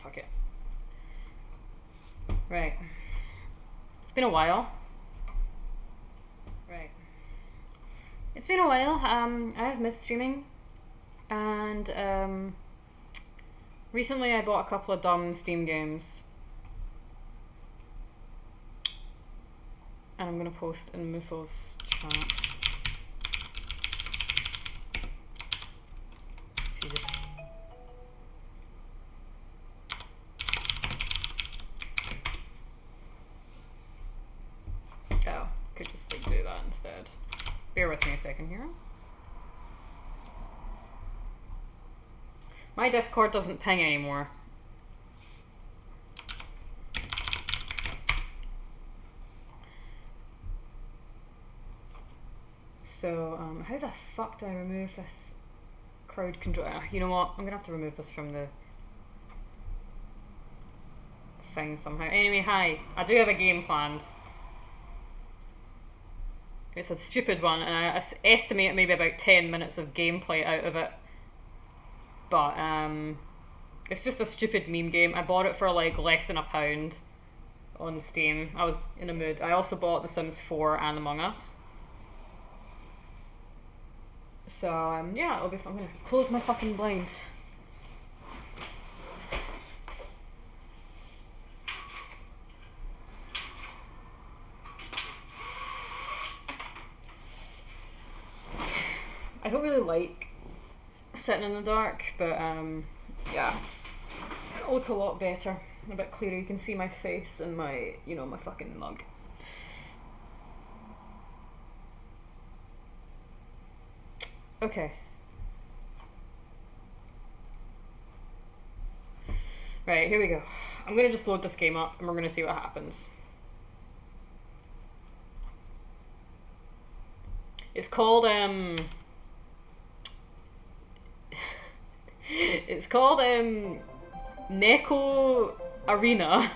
fuck it. Right. It's been a while. Right. It's been a while. I have missed streaming. And, recently I bought a couple of dumb Steam games. And I'm gonna post in Mufo's chat. If you just... Oh, could just like do that instead. Bear with me a second here. My Discord doesn't ping anymore. So, how the fuck do I remove this crowd control? You know what? I'm gonna have to remove this from the thing somehow. Anyway, hi. I do have a game planned. It's a stupid one, and I estimate maybe about 10 minutes of gameplay out of it. But, it's just a stupid meme game. I bought it for like less than £1 on Steam. I was in a mood. I also bought The Sims 4 and Among Us. So, yeah, it'll be fun. I'm gonna close my fucking blind. I don't really like sitting in the dark, but, yeah. It'll look a lot better. A bit clearer. You can see my face and my, you know, my fucking mug. Okay. Right, here we go. I'm gonna just load this game up and we're gonna see what happens. It's called, it's called, Neko Arena.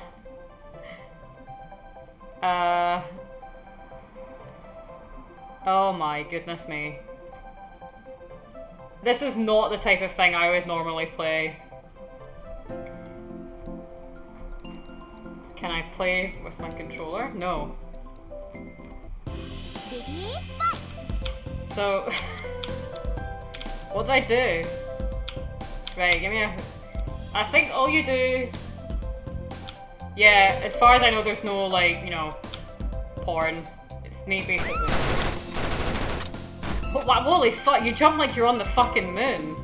Oh my goodness me. This is not the type of thing I would normally play. Can I play with my controller? No. So, what do I do? Right, give me a... I think all you do... Yeah, as far as I know, there's no, like, you know, porn. It's neat, basically. What, holy fuck, you jump like you're on the fucking moon.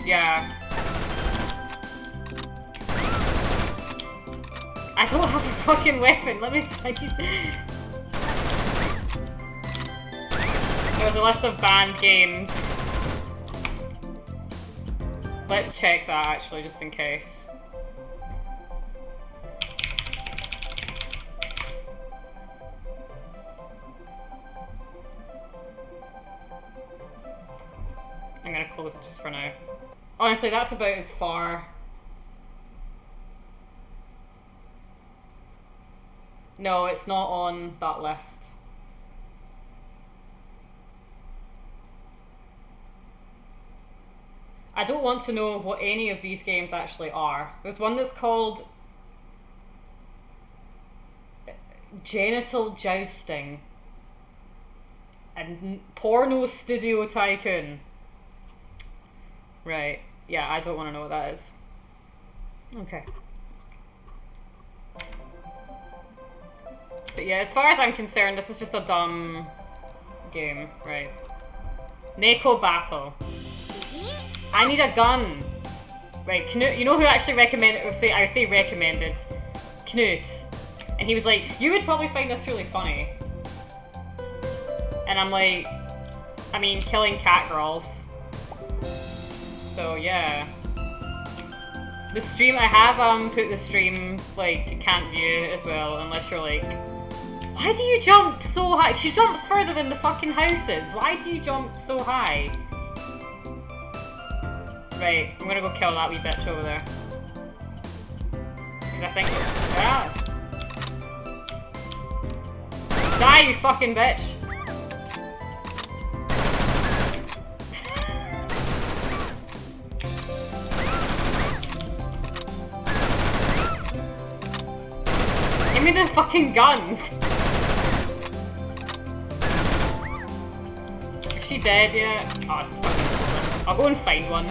Yeah. I don't have a fucking weapon, let me find it. There's a list of banned games. Let's check that actually, just in case. I'm gonna close it just for now. Honestly, that's about as far. No, it's not on that list. I don't want to know what any of these games actually are. There's one that's called Genital Jousting and Porno Studio Tycoon. Right. Yeah, I don't want to know what that is. Okay. But yeah, as far as I'm concerned, this is just a dumb game, right? Neko Battle. I need a gun. Right, Knut, you know who actually recommended, I say recommended? Knut. And he was like, you would probably find this really funny. And I'm like, I mean, killing cat girls. So yeah. The stream, I have put the stream, like, you can't view as well, unless you're like, why do you jump so high? She jumps further than the fucking houses. Why do you jump so high? Right, I'm gonna go kill that wee bitch over there. Cause I think, yeah. Die, you fucking bitch. Give me the fucking gun! Is she dead yet? Oh, this is fucking hopeless. I'll go and find one.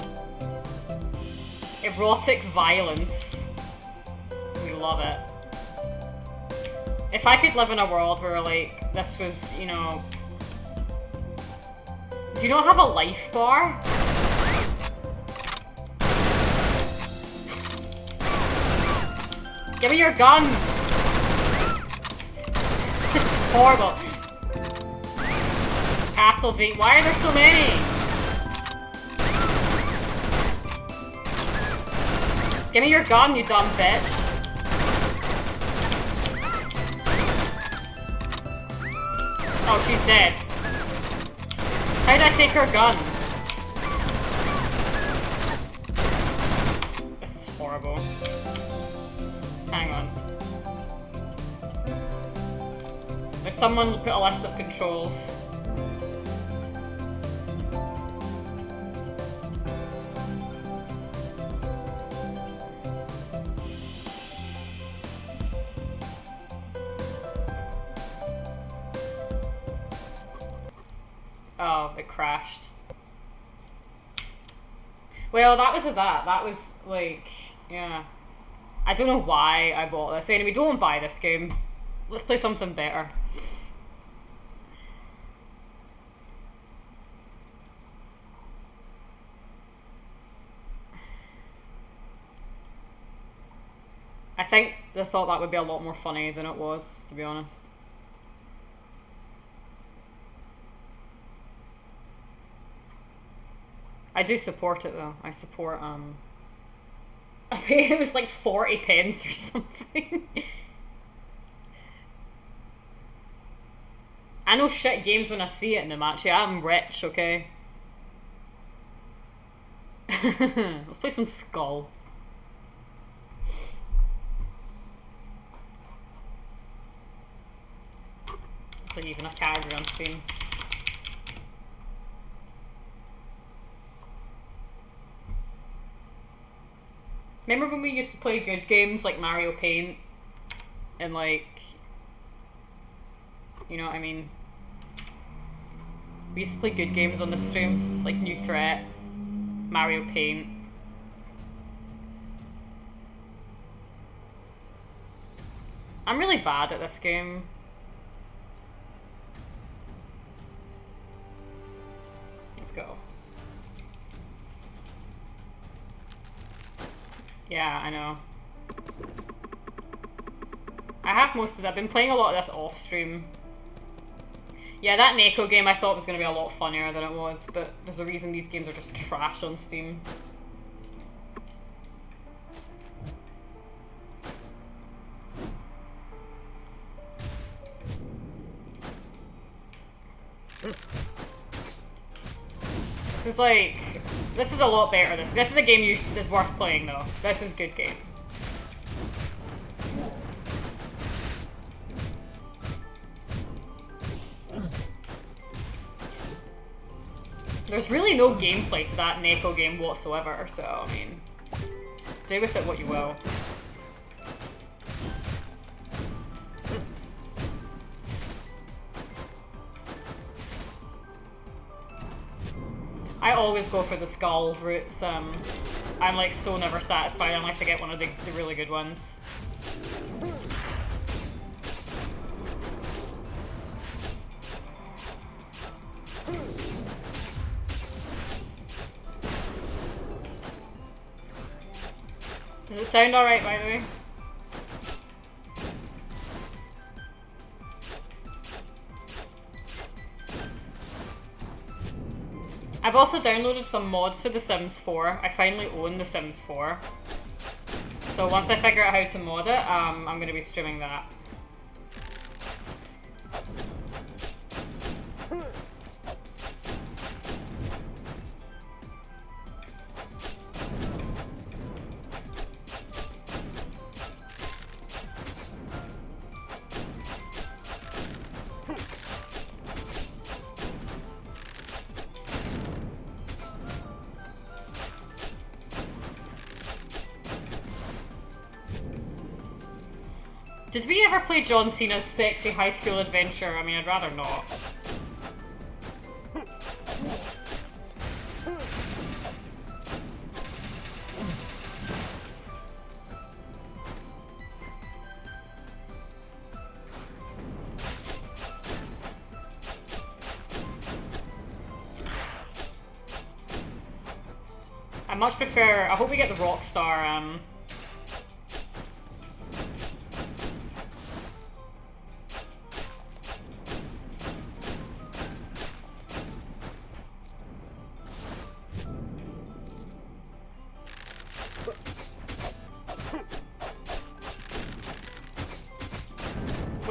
Erotic violence. We love it. If I could live in a world where, like, this was, you know... Do you not have a life bar? Give me your gun! This is horrible. Castlevania. Why are there so many? Give me your gun, you dumb bitch. Oh, she's dead. How did I take her gun? This is horrible. Hang on. There's someone put a list of controls. Oh, it crashed. Well, that was that. That was, like, yeah. I don't know why I bought this. Anyway, don't buy this game. Let's play something better. I think they thought that would be a lot more funny than it was, to be honest. I do support it though. I support I paid, it was like 40 pence or something. I know shit games when I see it in them, actually. I'm rich, okay? Let's play some Skul. It's like even a category on Steam. Remember when we used to play good games like Mario Paint? And like... You know what I mean? We used to play good games on the stream. Like New Threat, Mario Paint. I'm really bad at this game. Let's go. Yeah, I know. I have most of that. I've been playing a lot of this off stream. Yeah, that Neko game I thought was going to be a lot funnier than it was, but there's a reason these games are just trash on Steam. This is like... This is a lot better. This is a game that's worth playing though. This is a good game. There's really no gameplay to that Neko game whatsoever, so I mean, do with it what you will. I always go for the Skul routes. I'm like so never satisfied unless I get one of the really good ones. Does it sound alright, by the way? I've also downloaded some mods for The Sims 4. I finally own The Sims 4. So once I figure out how to mod it, I'm going to be streaming that. Did we ever play John Cena's Sexy High School Adventure? I mean, I'd rather not. I much prefer, I hope we get the Rockstar,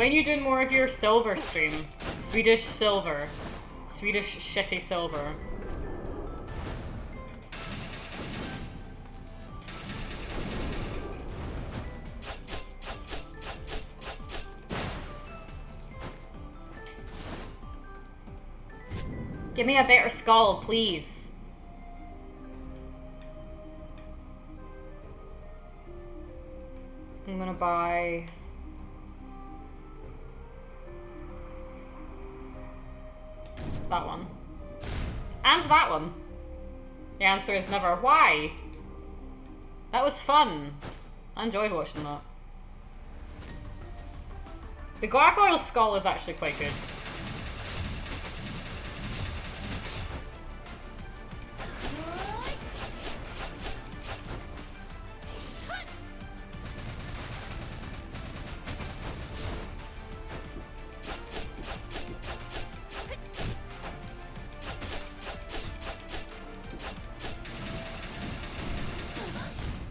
when you doing more of your silver stream? Swedish silver. Swedish shitty silver. Give me a better skull, please. I'm gonna buy... that one. And that one. The answer is never. Why? That was fun. I enjoyed watching that. The gargoyle skull is actually quite good.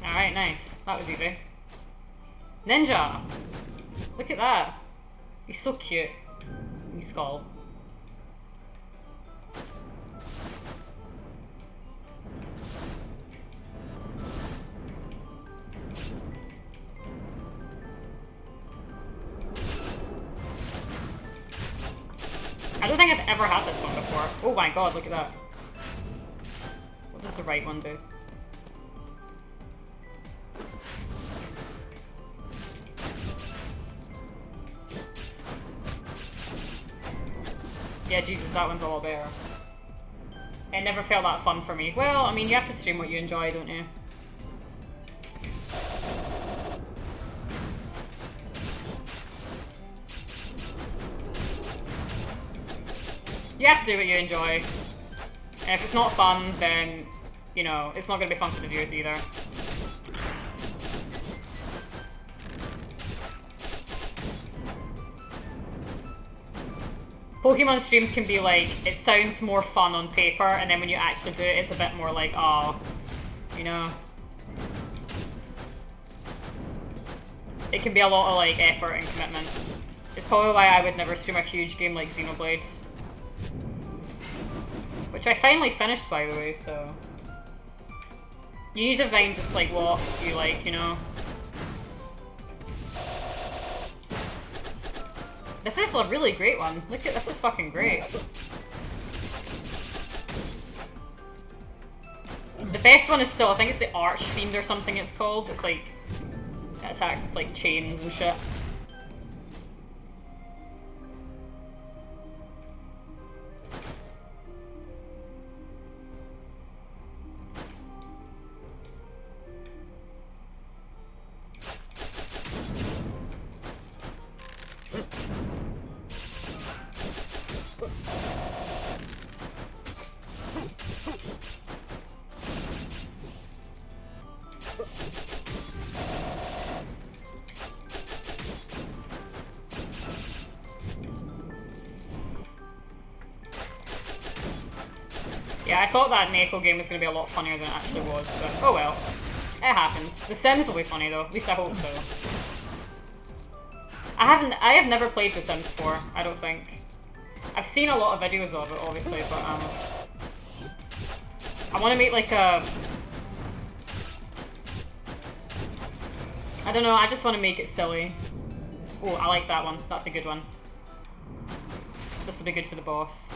Alright, nice. That was easy. Ninja! Look at that. He's so cute. Wee skull. I don't think I've ever had this one before. Oh my god, look at that. What does the right one do? Yeah, Jesus, that one's a lot better. It never felt that fun for me. Well, I mean, you have to stream what you enjoy, don't you? You have to do what you enjoy. And if it's not fun, then, you know, it's not going to be fun for the viewers either. Pokemon streams can be like, it sounds more fun on paper, and then when you actually do it, it's a bit more like, oh, you know. It can be a lot of like effort and commitment. It's probably why I would never stream a huge game like Xenoblade. Which I finally finished, by the way, so... You need to find just like what you like, you know. This is a really great one. Look at this, is fucking great. The best one is still, I think it's the Archfiend or something it's called. It's like, it attacks with like chains and shit. Yeah, I thought that Neko game was going to be a lot funnier than it actually was, but oh well. It happens. The Sims will be funny though, at least I hope so. I have never played The Sims 4, I don't think. I've seen a lot of videos of it, obviously, but I want to make like a... I don't know, I just want to make it silly. Oh, I like that one. That's a good one. This will be good for the boss.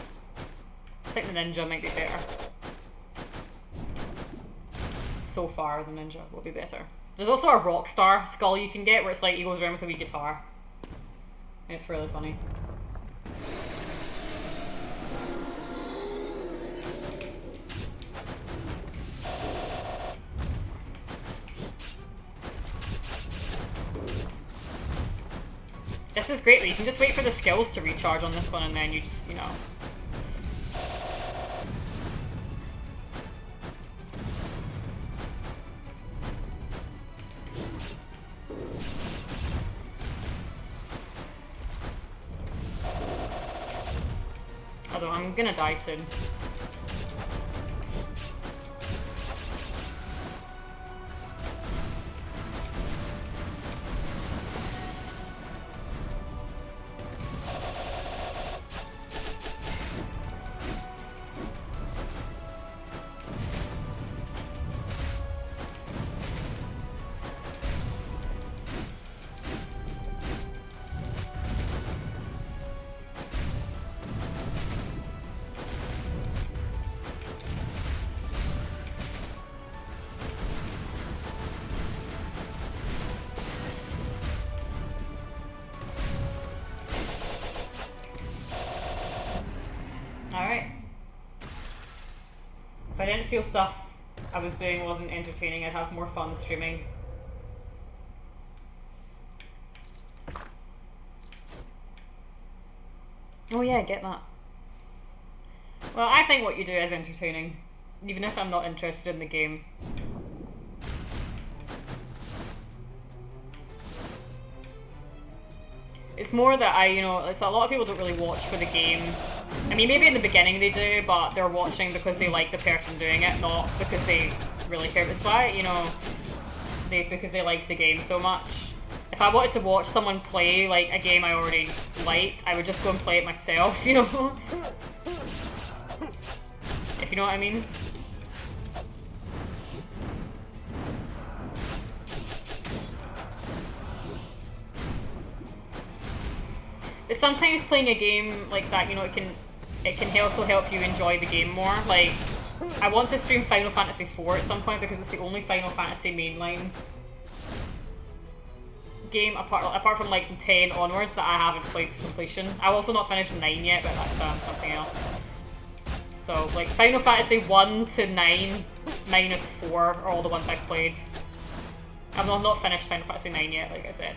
I think the ninja might be better. So far, the ninja will be better. There's also a Rockstar skull you can get where it's like he goes around with a wee guitar. And it's really funny. This is great though, you can just wait for the skills to recharge on this one and then you just, you know. Although I'm gonna die soon. Alright. If I didn't feel stuff I was doing wasn't entertaining, I'd have more fun streaming. Oh yeah, I get that. Well, I think what you do is entertaining, even if I'm not interested in the game. It's more that it's a lot of people don't really watch for the game. I mean, maybe in the beginning they do, but they're watching because they like the person doing it, not because they really care. It's why, because they like the game so much. If I wanted to watch someone play, like, a game I already liked, I would just go and play it myself, you know? If you know what I mean. But sometimes playing a game like that, it can also help you enjoy the game more. Like, I want to stream Final Fantasy IV at some point because it's the only Final Fantasy mainline game apart from like 10 onwards that I haven't played to completion. I've also not finished 9 yet, but that's something else. So like Final Fantasy 1 to 9 minus 4 are all the ones I've played. I've not finished Final Fantasy 9 yet, like I said.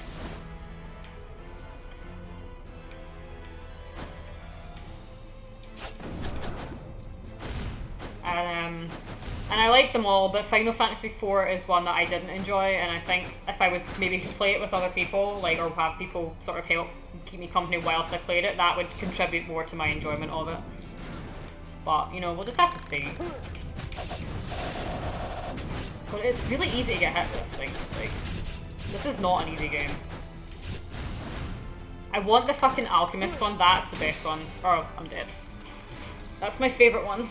And I like them all, but Final Fantasy IV is one that I didn't enjoy, and I think if I was to maybe play it with other people, like, or have people sort of help keep me company whilst I played it, that would contribute more to my enjoyment of it. But, we'll just have to see. But it's really easy to get hit with this thing. Like, this is not an easy game. I want the fucking Alchemist one, that's the best one. Oh, I'm dead. That's my favourite one.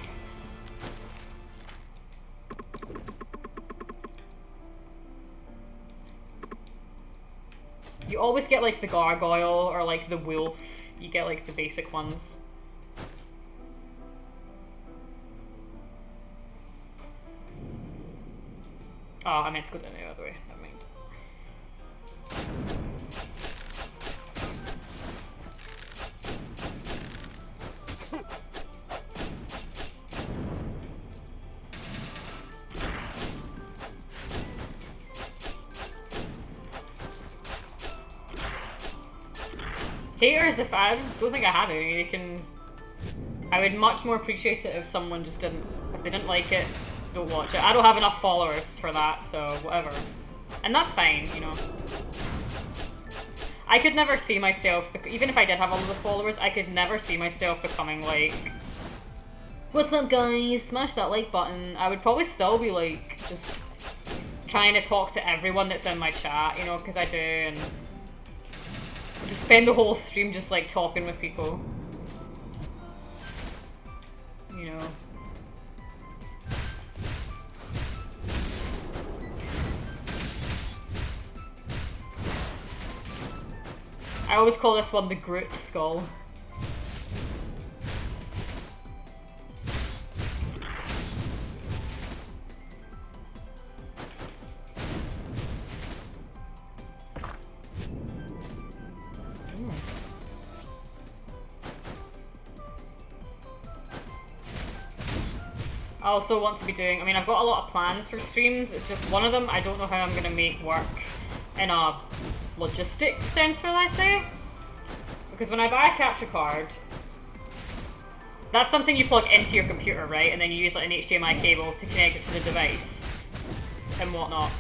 You always get like the gargoyle or like the wolf. You get like the basic ones. Oh, I meant to go down the other way. Never mind. Haters, if I don't think I have any, I would much more appreciate it if someone just if they didn't like it, don't watch it. I don't have enough followers for that, so whatever. And that's fine, I could never see myself, even if I did have a lot of followers, I could never see myself becoming like, what's up guys, smash that like button. I would probably still be like, just trying to talk to everyone that's in my chat, because I do, and just spend the whole stream just like talking with people. I always call this one the Groot skull. I also want to be doing, I mean, I've got a lot of plans for streams, it's just one of them I don't know how I'm going to make work in a logistic sense, will I say? Because when I buy a capture card, that's something you plug into your computer, right? And then you use like an HDMI cable to connect it to the device and whatnot.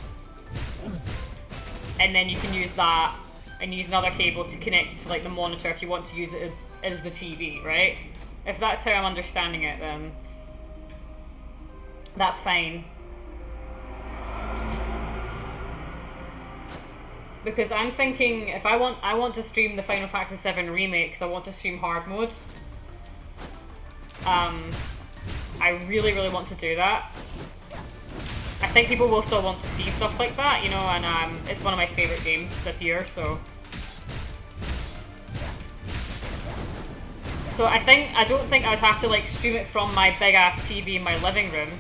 And then you can use that and use another cable to connect it to like the monitor if you want to use it as the TV, right? If that's how I'm understanding it, then that's fine. Because I'm thinking if I want to stream the Final Fantasy VII Remake because I want to stream hard mode. I really, really want to do that. I think people will still want to see stuff like that, you know, and it's one of my favourite games this year, so... So I don't think I'd have to like stream it from my big ass TV in my living room.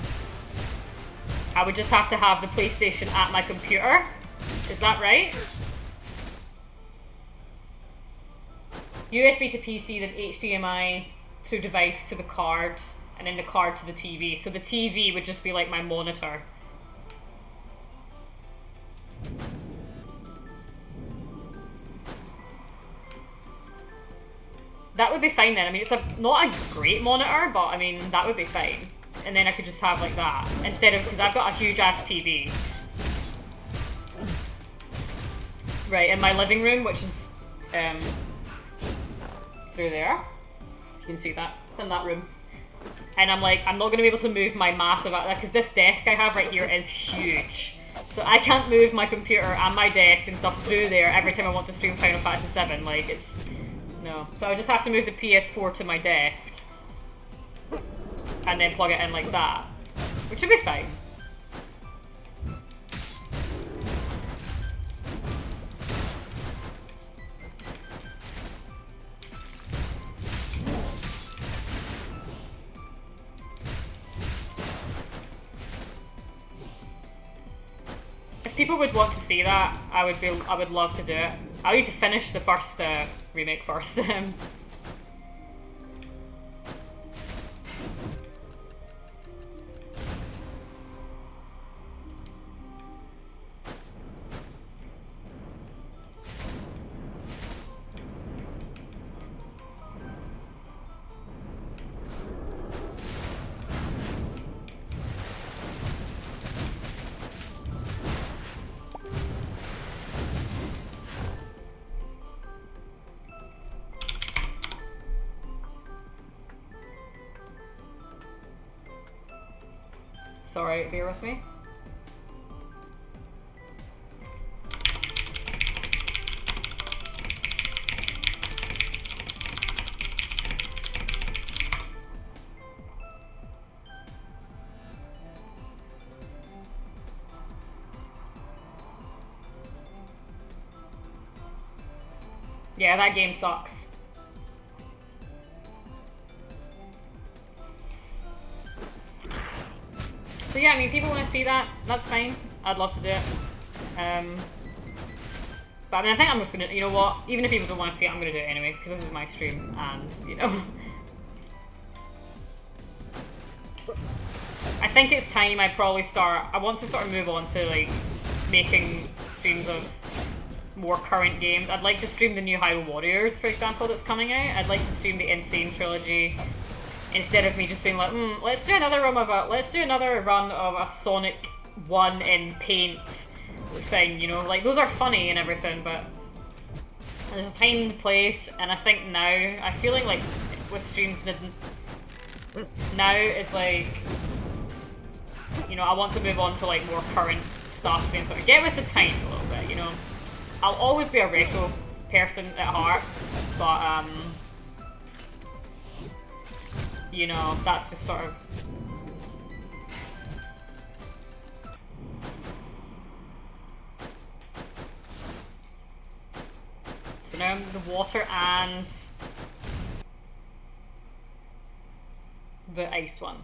I would just have to have the PlayStation at my computer. Is that right? USB to PC, then HDMI through device to the card, and then the card to the TV. So the TV would just be like my monitor. That would be fine then. I mean, it's not a great monitor, but I mean, that would be fine. And then I could just have like that, instead of, because I've got a huge ass TV. Right, in my living room, which is through there. You can see that. It's in that room. And I'm like, I'm not going to be able to move my massive, because this desk I have right here is huge. So I can't move my computer and my desk and stuff through there every time I want to stream Final Fantasy VII. Like, it's... No. So I just have to move the PS4 to my desk. And then plug it in like that. Which should be fine. If people would want to see that, I would love to do it. I need to finish the first remake first. Sorry, bear with me. Yeah, that game sucks. So yeah, I mean, people want to see that, that's fine. I'd love to do it. But I mean, I think I'm just gonna, you know what, even if people don't want to see it, I'm gonna do it anyway, because this is my stream, and, you know. I think it's time I probably I want to sort of move on to, like, making streams of more current games. I'd like to stream the new Hyrule Warriors, for example, that's coming out. I'd like to stream the Insane Trilogy. Instead of me just being like, let's do another run of a Sonic 1 in Paint thing, you know? Like, those are funny and everything, but there's a time and place, and I think now, I feel like with streams, now is like, you know, I want to move on to like more current stuff and sort of get with the times a little bit, you know? I'll always be a retro person at heart, but you know, that's just sort of... So now the water and the ice one.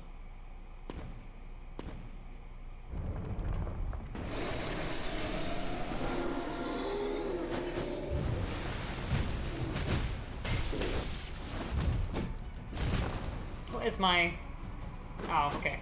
What is my... Oh, okay.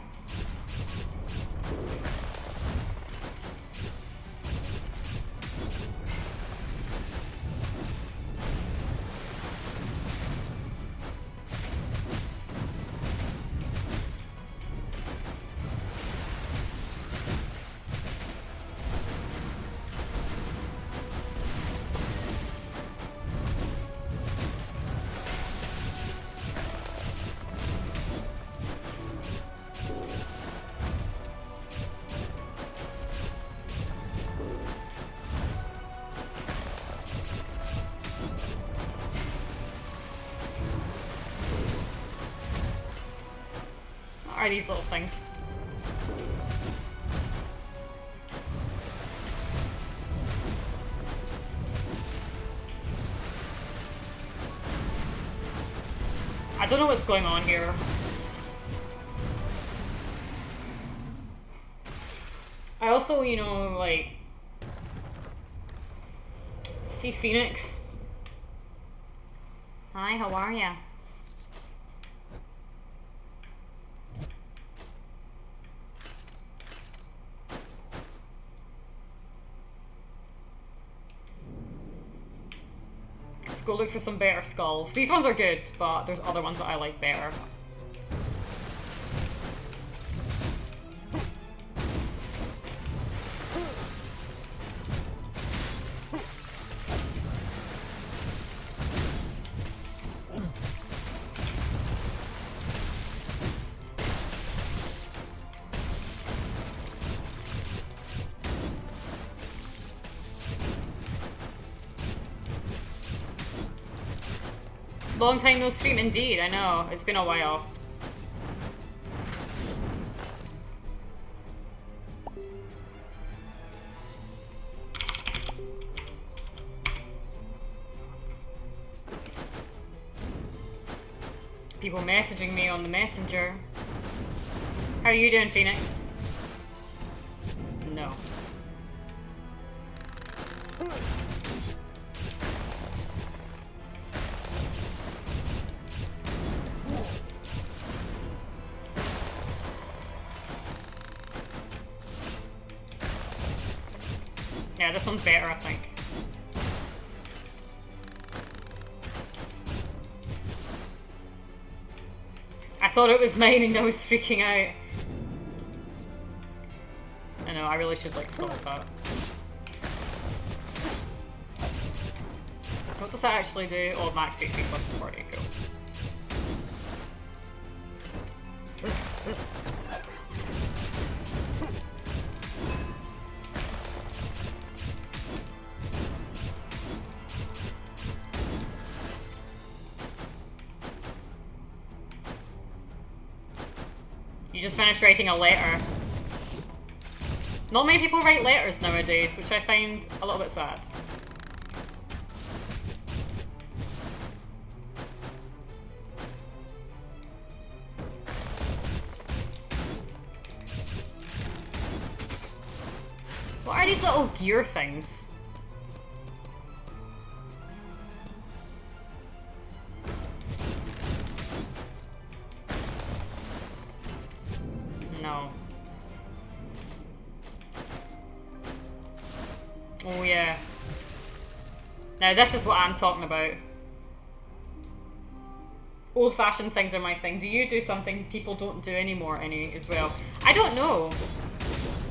are these little things? I don't know what's going on here. I also, you know, like... Hey, Phoenix. Hi, how are ya? Let's go look for some better skulls. These ones are good, but there's other ones that I like better. Long time no stream, indeed, I know. It's been a while. People messaging me on the messenger. How are you doing, Phoenix? No. Yeah, this one's better, I think. I thought it was mine and I was freaking out. I know, I really should like stop that. What does that actually do? Oh, max HP plus 40, cool. You just finished writing a letter. Not many people write letters nowadays, which I find a little bit sad. What are these little gear things? No. Oh yeah. Now this is what I'm talking about. Old-fashioned things are my thing. Do you do something people don't do anymore as well? I don't know.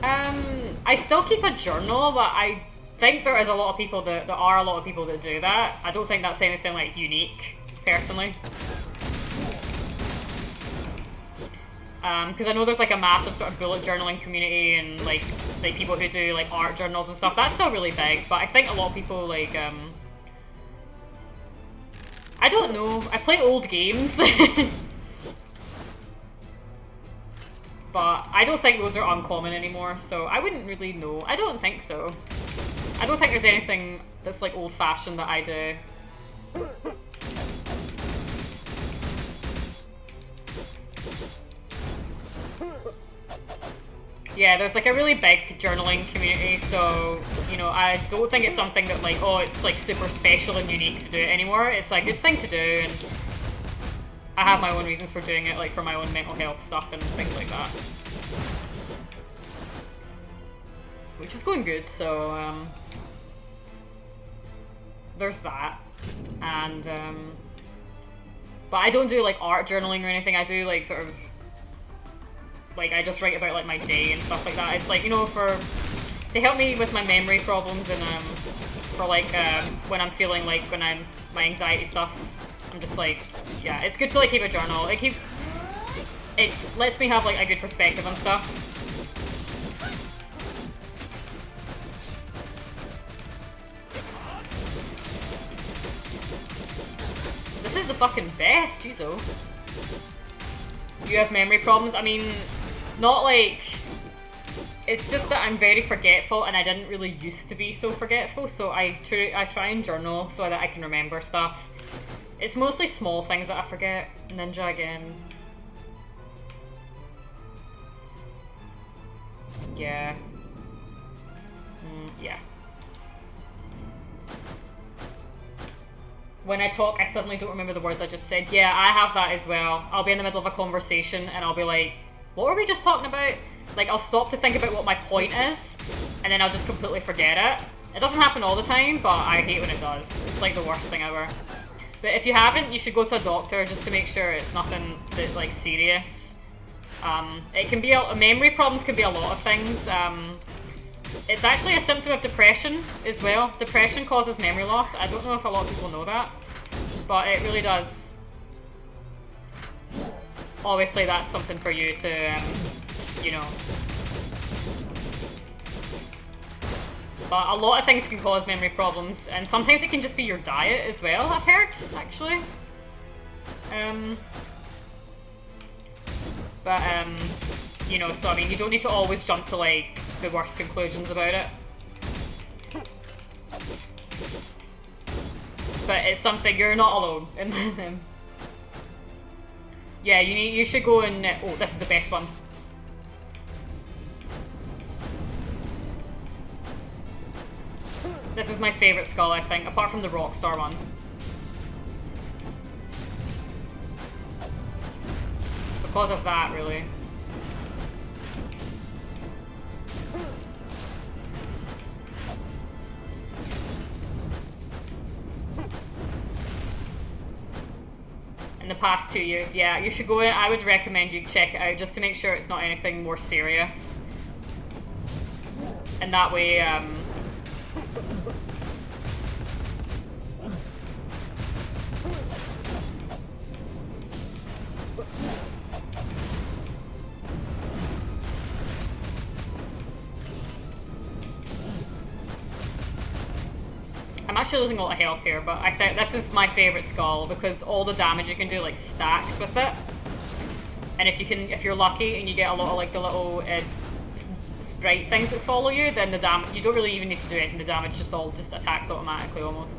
I still keep a journal, but I think there are a lot of people that do that. I don't think that's anything like unique, personally. Because I know there's like a massive sort of bullet journaling community and like people who do like art journals and stuff. That's still really big, but I think a lot of people like I don't know. I play old games. But I don't think those are uncommon anymore, so I wouldn't really know. I don't think so. I don't think there's anything that's like old-fashioned that I do. Yeah, there's like a really big journaling community, so, you know, I don't think it's something that like, oh, it's like super special and unique to do it anymore. It's like a good thing to do, and I have my own reasons for doing it, like for my own mental health stuff and things like that. Which is going good, so, there's that. And, but I don't do like art journaling or anything. I do like sort of, like I just write about like my day and stuff like that. It's like, you know, to help me with my memory problems and for like when I'm feeling like my anxiety stuff. I'm just like, yeah, it's good to like keep a journal. It lets me have like a good perspective on stuff. This is the fucking best, jeez. You have memory problems? I mean, not like... It's just that I'm very forgetful and I didn't really used to be so forgetful, so I try and journal so that I can remember stuff. It's mostly small things that I forget. Ninja again. Yeah. Yeah. When I talk, I suddenly don't remember the words I just said. Yeah, I have that as well. I'll be in the middle of a conversation and I'll be like, what were we just talking about? Like, I'll stop to think about what my point is, and then I'll just completely forget it. It doesn't happen all the time, but I hate when it does. It's like the worst thing ever. But if you haven't, you should go to a doctor just to make sure it's nothing that, like, serious. It can be memory problems can be a lot of things. It's actually a symptom of depression as well. Depression causes memory loss. I don't know if a lot of people know that, but it really does. Obviously, that's something for you to, you know. But a lot of things can cause memory problems, and sometimes it can just be your diet as well, I've heard, actually. You know, so I mean, you don't need to always jump to, like, the worst conclusions about it. But it's something, you're not alone in them. Yeah, you should go and, oh, this is the best one. This is my favourite skull, I think, apart from the Rockstar one. Because of that, really. In the past 2 years, yeah, you should go in. I would recommend you check it out just to make sure it's not anything more serious. And that way, I'm actually losing a lot of health here, but I think this is my favourite skull because all the damage you can do, like, stacks with it. And if you're lucky and you get a lot of, like, the little sprite things that follow you, then the damage, you don't really even need to do anything. The damage just attacks automatically almost.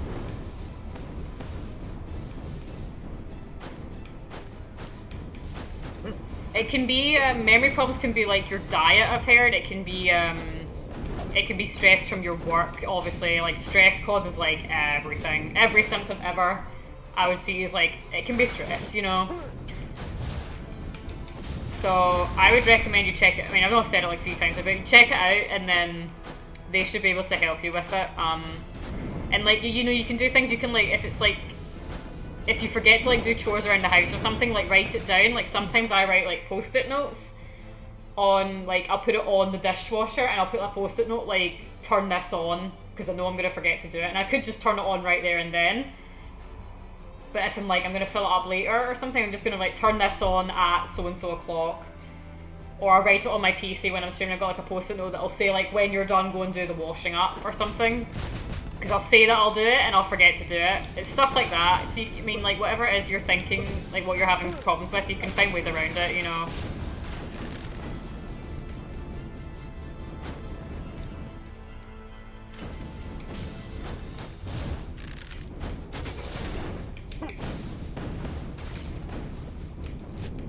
It can be memory problems can be like your diet, I've heard. It can be stress from your work, obviously. Like, stress causes, like, everything. Every symptom ever, I would see, is, like, it can be stress, you know? So, I would recommend you check it. I mean, I've not said it like 3 times, but check it out, and then they should be able to help you with it. And, like, you know, you can do things, you can, like, if it's, like, if you forget to, like, do chores around the house or something, like, write it down. Like, sometimes I write, like, post-it notes on, like, I'll put it on the dishwasher and I'll put a post-it note, like, turn this on, because I know I'm going to forget to do it. And I could just turn it on right there and then. But if I'm like, I'm going to fill it up later or something, I'm just going to, like, turn this on at so-and-so o'clock. Or I'll write it on my PC when I'm streaming. I've got, like, a post-it note that'll say, like, when you're done, go and do the washing up or something. Because I'll say that I'll do it and I'll forget to do it. It's stuff like that. So, I mean, like, whatever it is you're thinking, like, what you're having problems with, you can find ways around it, you know.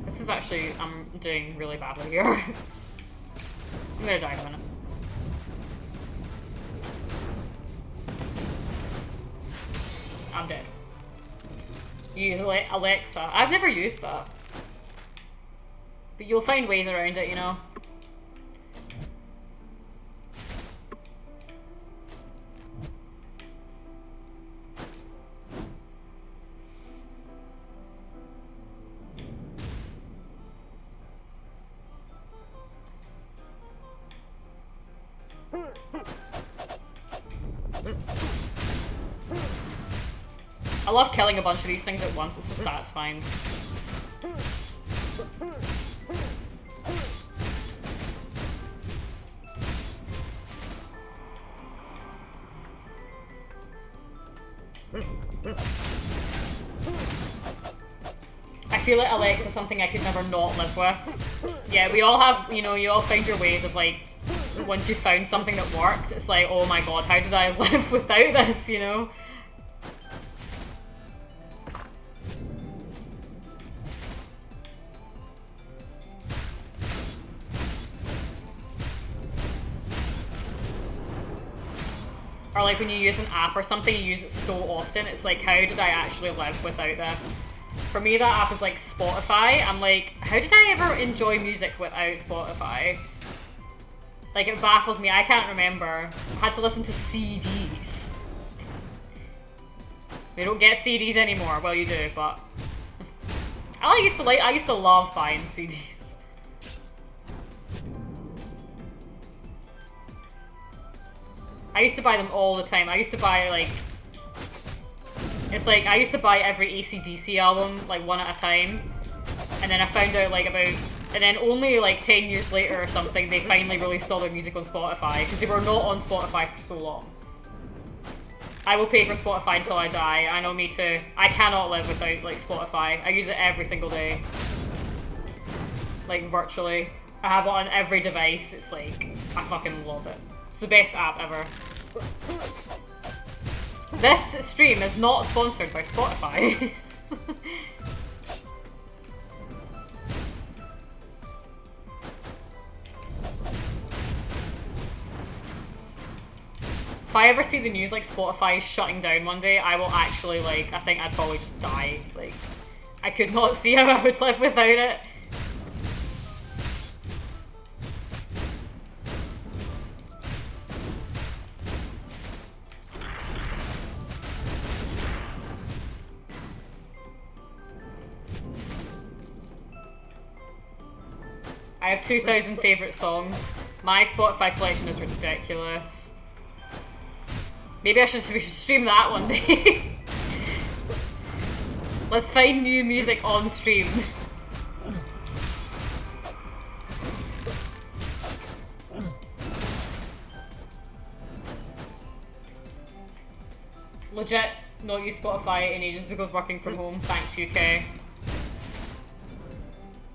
This is actually, I'm doing really badly here. I'm gonna die in a minute. I'm dead. Use Alexa. I've never used that. But you'll find ways around it, you know. I love killing a bunch of these things at once, it's so satisfying. I I feel like Alexa's something I could never not live with. Yeah, we all have, you know, you all find your ways of like, once you've found something that works, it's like, oh my god, how did I live without this, you know? Or like when you use an app or something, you use it so often, it's like, how did I actually live without this? For me, that app is like Spotify. I'm like, how did I ever enjoy music without Spotify? Like, it baffles me. I can't remember. I had to listen to CDs. We don't get CDs anymore. Well, you do, but I used to love buying CDs. I used to buy them all the time. I used to buy like, it's like I used to buy every AC/DC album like one at a time, and then I found out like about, and then only like 10 years later or something, they finally released all their music on Spotify because they were not on Spotify for so long. I will pay for Spotify until I die. I know, me too. I cannot live without like Spotify. I use it every single day, like virtually. I have it on every device. It's like, I fucking love it. It's the best app ever. This stream is not sponsored by Spotify. If I ever see the news like Spotify is shutting down one day, I will actually like, I think I'd probably just die. Like, I could not see how I would live without it. I have 2,000 favourite songs. My Spotify collection is ridiculous. Maybe we should stream that one day. Let's find new music on stream. Legit not use Spotify in ages because working from home. Thanks, UK.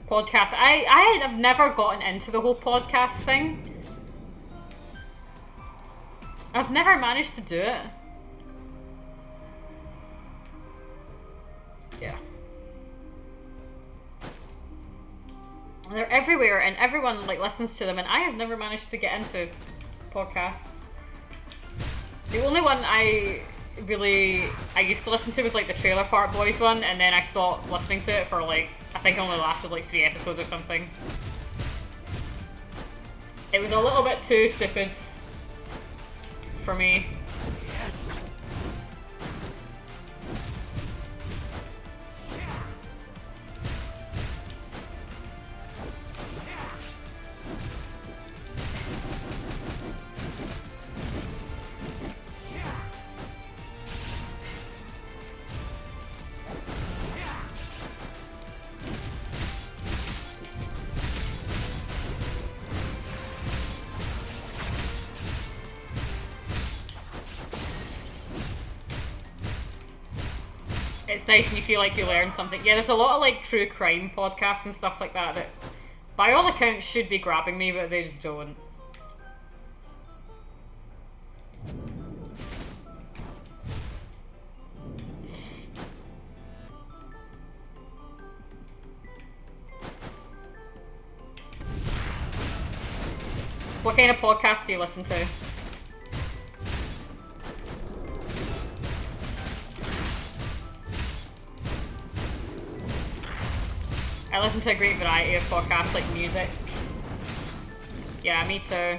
Podcast. I have never gotten into the whole podcast thing. I've never managed to do it. Yeah. They're everywhere and everyone like listens to them, and I have never managed to get into podcasts. The only one I used to listen to was like the Trailer Park Boys one, and then I stopped listening to it for like, I think it only lasted like 3 episodes or something. It was a little bit too stupid for me. It's nice when you feel like you learn something. Yeah, there's a lot of like true crime podcasts and stuff like that that by all accounts should be grabbing me, but they just don't. What kind of podcast do you listen to? I listen to a great variety of podcasts, like music. Yeah, me too.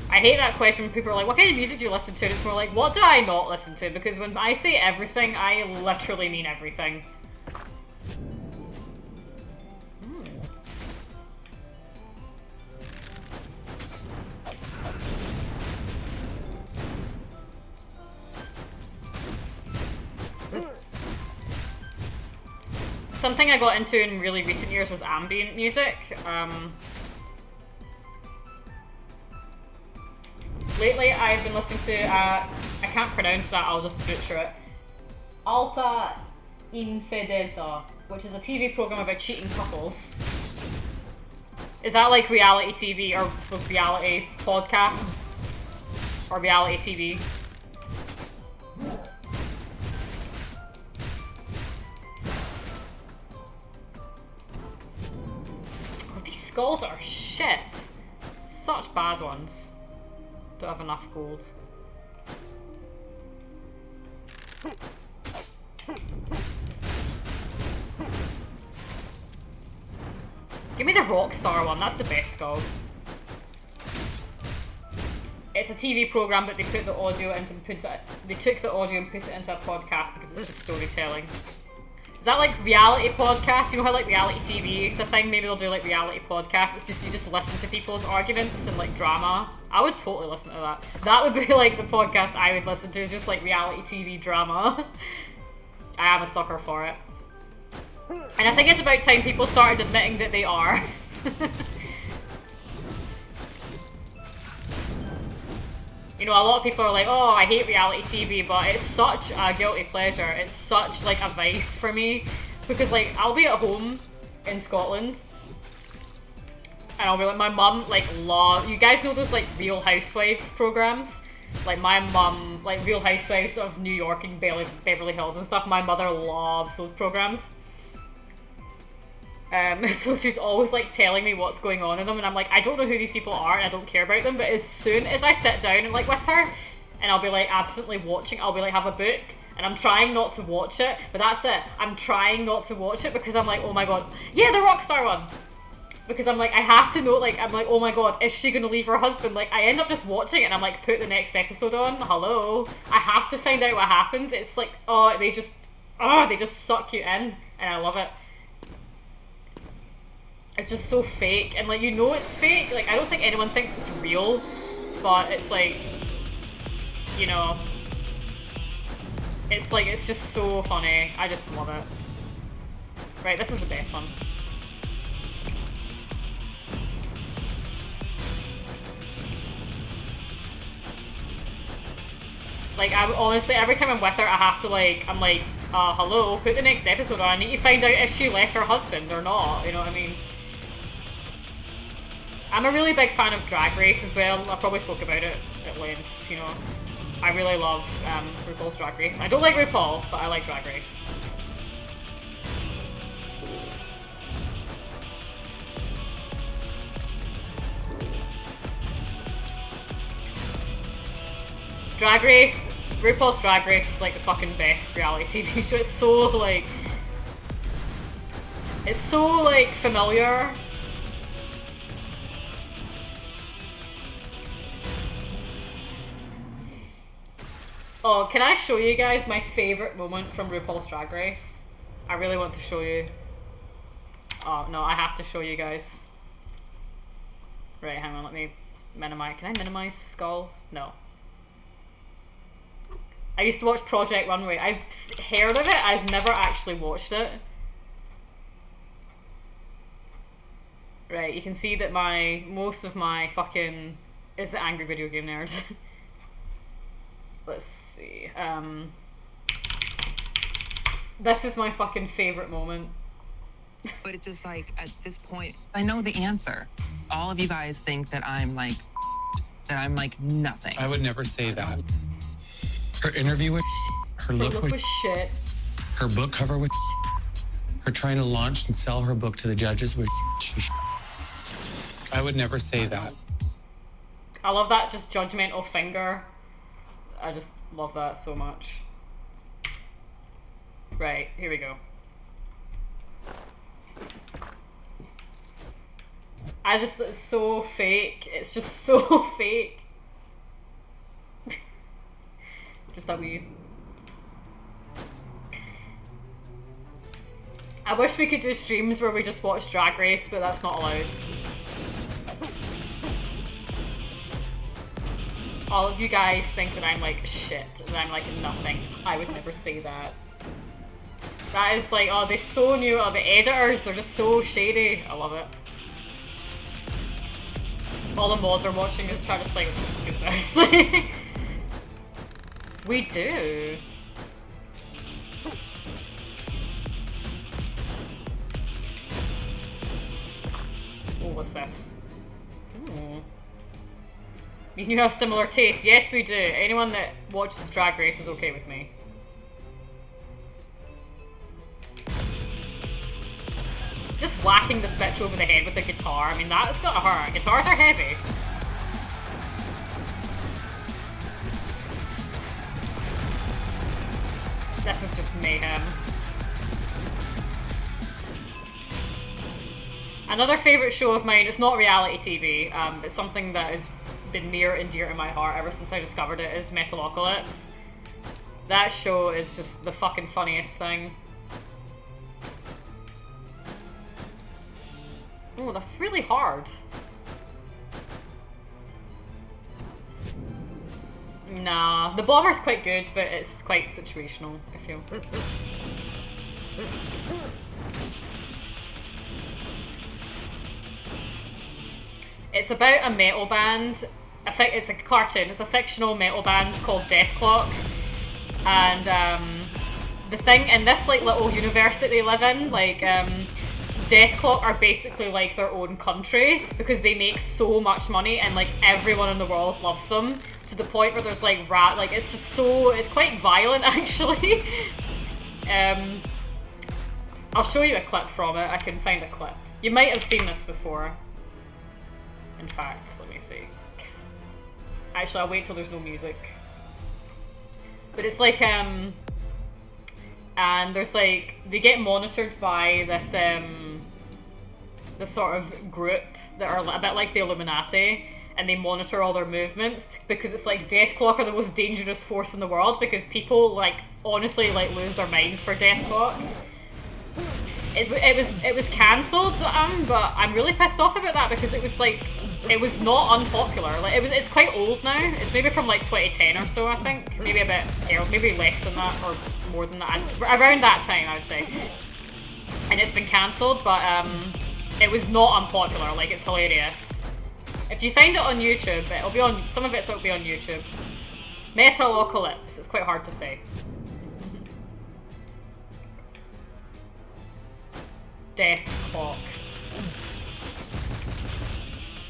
I hate that question when people are like, what kind of music do you listen to? And it's more like, what do I not listen to? Because when I say everything, I literally mean everything. Something I got into in really recent years was ambient music. Lately I've been listening to, I can't pronounce that, I'll just butcher it. Alta Infidelta. which is a TV program about cheating couples. Is that like reality TV, or supposed to be reality podcast? Or reality TV? Oh, these skulls are shit. Such bad ones. Don't have enough gold. Give me the Rockstar one, that's the best skull. It's a TV program, but they put the audio into they took the audio and put it into a podcast because it's just storytelling. Is that like reality podcast? You know how like reality TV is a thing? Maybe they'll do like reality podcasts. It's just you just listen to people's arguments and like drama. I would totally listen to that. That would be like the podcast I would listen to, is just like reality TV drama. I am a sucker for it. And I think it's about time people started admitting that they are. You know, a lot of people are like, oh, I hate reality TV, but it's such a guilty pleasure. It's such like a vice for me. Because like, I'll be at home in Scotland and I'll be like, my mum like you guys know those like Real Housewives programs? Like my mum, like Real Housewives of New York and Beverly Hills and stuff, my mother loves those programs. So she's always like telling me what's going on in them, and I'm like, I don't know who these people are and I don't care about them, but as soon as I sit down and like with her and I'll be like absently watching, I'll be like, have a book, and I'm trying not to watch it, but that's it, I'm trying not to watch it because I'm like, oh my god, yeah, the Rockstar one, because I'm like, I have to know, like, I'm like, oh my god, is she gonna leave her husband? Like, I end up just watching it and I'm like, put the next episode on, hello, I have to find out what happens. It's like, oh, they just suck you in, and I love it. It's just so fake, and like, you know it's fake. Like, I don't think anyone thinks it's real, but it's like, you know, it's like, it's just so funny. I just love it. Right, this is the best one. Like, honestly, every time I'm with her, I have to like, I'm like, hello, put the next episode on. I need to find out if she left her husband or not, you know what I mean? I'm a really big fan of Drag Race as well. I probably spoke about it at length, you know. I really love RuPaul's Drag Race. I don't like RuPaul, but I like Drag Race. Drag Race, RuPaul's Drag Race is like the fucking best reality TV show. It's so like familiar. Oh, can I show you guys my favourite moment from RuPaul's Drag Race? I really want to show you. Oh, no, I have to show you guys. Right, hang on, let me minimize. Can I minimize Skul? No. I used to watch Project Runway. I've heard of it, I've never actually watched it. Right, you can see that most of my fucking is the Angry Video Game Nerd. Let's see. This is my fucking favorite moment. But it's just like, at this point, I know the answer. All of you guys think that I'm like nothing. I would never say that. Her interview was her look was shit. Her book cover was her trying to launch and sell her book to the judges was I would never say that. I love that just judgmental finger. I just love that so much. Right, here we go. It's so fake. It's just so fake. Just that we... I wish we could do streams where we just watch Drag Race, but that's not allowed. All of you guys think that I'm like shit, that I'm like nothing. I would never say that. That is like, oh, they so new. Oh, the editors, they're just so shady. I love it. All the mods are watching us try to like, who's this? We do. What's this? Ooh. Me and you have similar tastes. Yes, we do. Anyone that watches Drag Race is okay with me. Just whacking this bitch over the head with a guitar. I mean, that's gotta hurt. Guitars are heavy. This is just mayhem. Another favourite show of mine, it's not reality TV, it's something that has been near and dear to my heart ever since I discovered it, is Metalocalypse. That show is just the fucking funniest thing. Oh, that's really hard. Nah, the bomber's quite good, but it's quite situational, I feel. It's about a metal band. It's a cartoon. It's a fictional metal band called Death Clock. And the thing in this like little universe that they live in, like Death Clock are basically like their own country because they make so much money and like everyone in the world loves them to the point where there's like like it's just so, it's quite violent actually. I'll show you a clip from it. I can find a clip. You might have seen this before. In fact, let me see. Actually, I'll wait till there's no music. But it's like, and there's like, they get monitored by this, this sort of group that are a bit like the Illuminati, and they monitor all their movements because it's like Death Clock are the most dangerous force in the world because people like honestly like lose their minds for Death Clock. It was cancelled, but I'm really pissed off about that because it was like, it was not unpopular. Like it's quite old now. It's maybe from like 2010 or so, I think. Maybe a bit, maybe less than that or more than that. Around that time, I would say. And it's been cancelled, but it was not unpopular. Like it's hilarious. If you find it on YouTube, it'll be on. Some of it'll be on YouTube. Metalocalypse. It's quite hard to say. Death Clock.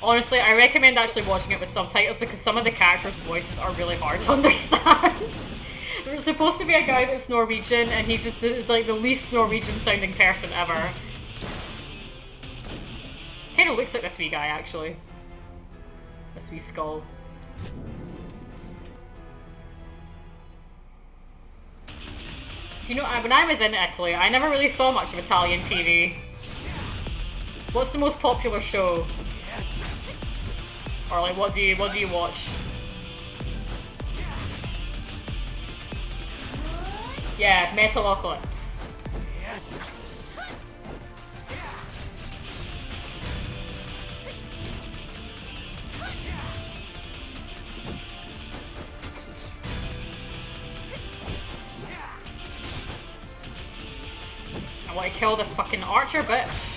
Honestly, I recommend actually watching it with subtitles because some of the characters' voices are really hard to understand. There's supposed to be a guy that's Norwegian and he just is like the least Norwegian sounding person ever. Kind of looks like this wee guy actually. This wee Skul. Do you know, when I was in Italy, I never really saw much of Italian TV. What's the most popular show? Or like, what do you watch? Yeah, Metalocalypse. I want to kill this fucking archer bitch.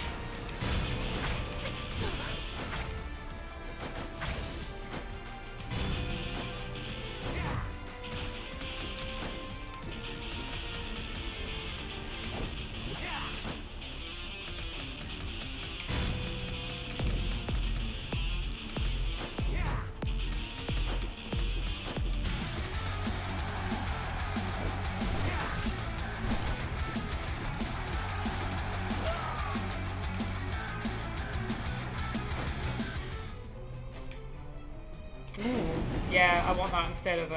Yeah, I want that instead of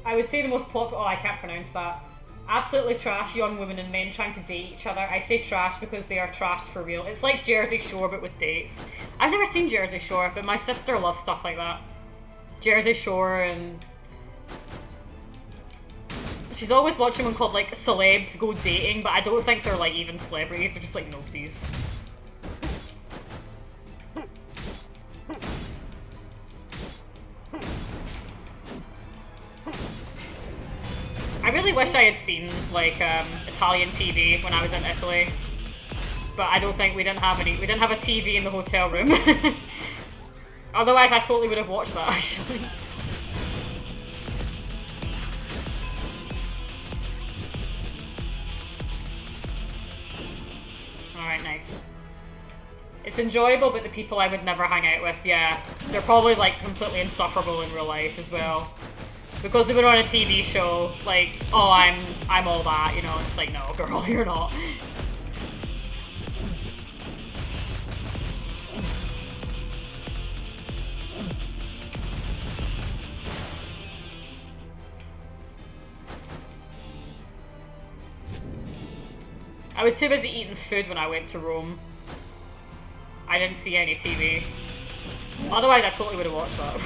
I would say the most popular. Oh, I can't pronounce that. Absolutely trash young women and men trying to date each other. I say trash because they are trashed for real. It's like Jersey Shore but with dates. I've never seen Jersey Shore, but my sister loves stuff like that. Jersey Shore, and she's always watching one called like Celebs Go Dating, but I don't think they're like even celebrities. They're just like nobodies. I really wish I had seen like Italian TV when I was in Italy, but I don't think we didn't have any. We didn't have a TV in the hotel room. Otherwise, I totally would have watched that actually. It's enjoyable, but the people I would never hang out with, yeah. They're probably, like, completely insufferable in real life as well. Because they were on a TV show, like, oh, I'm all that, you know, it's like, no, girl, you're not. I was too busy eating food when I went to Rome. I didn't see any TV. Otherwise, I totally would have watched that.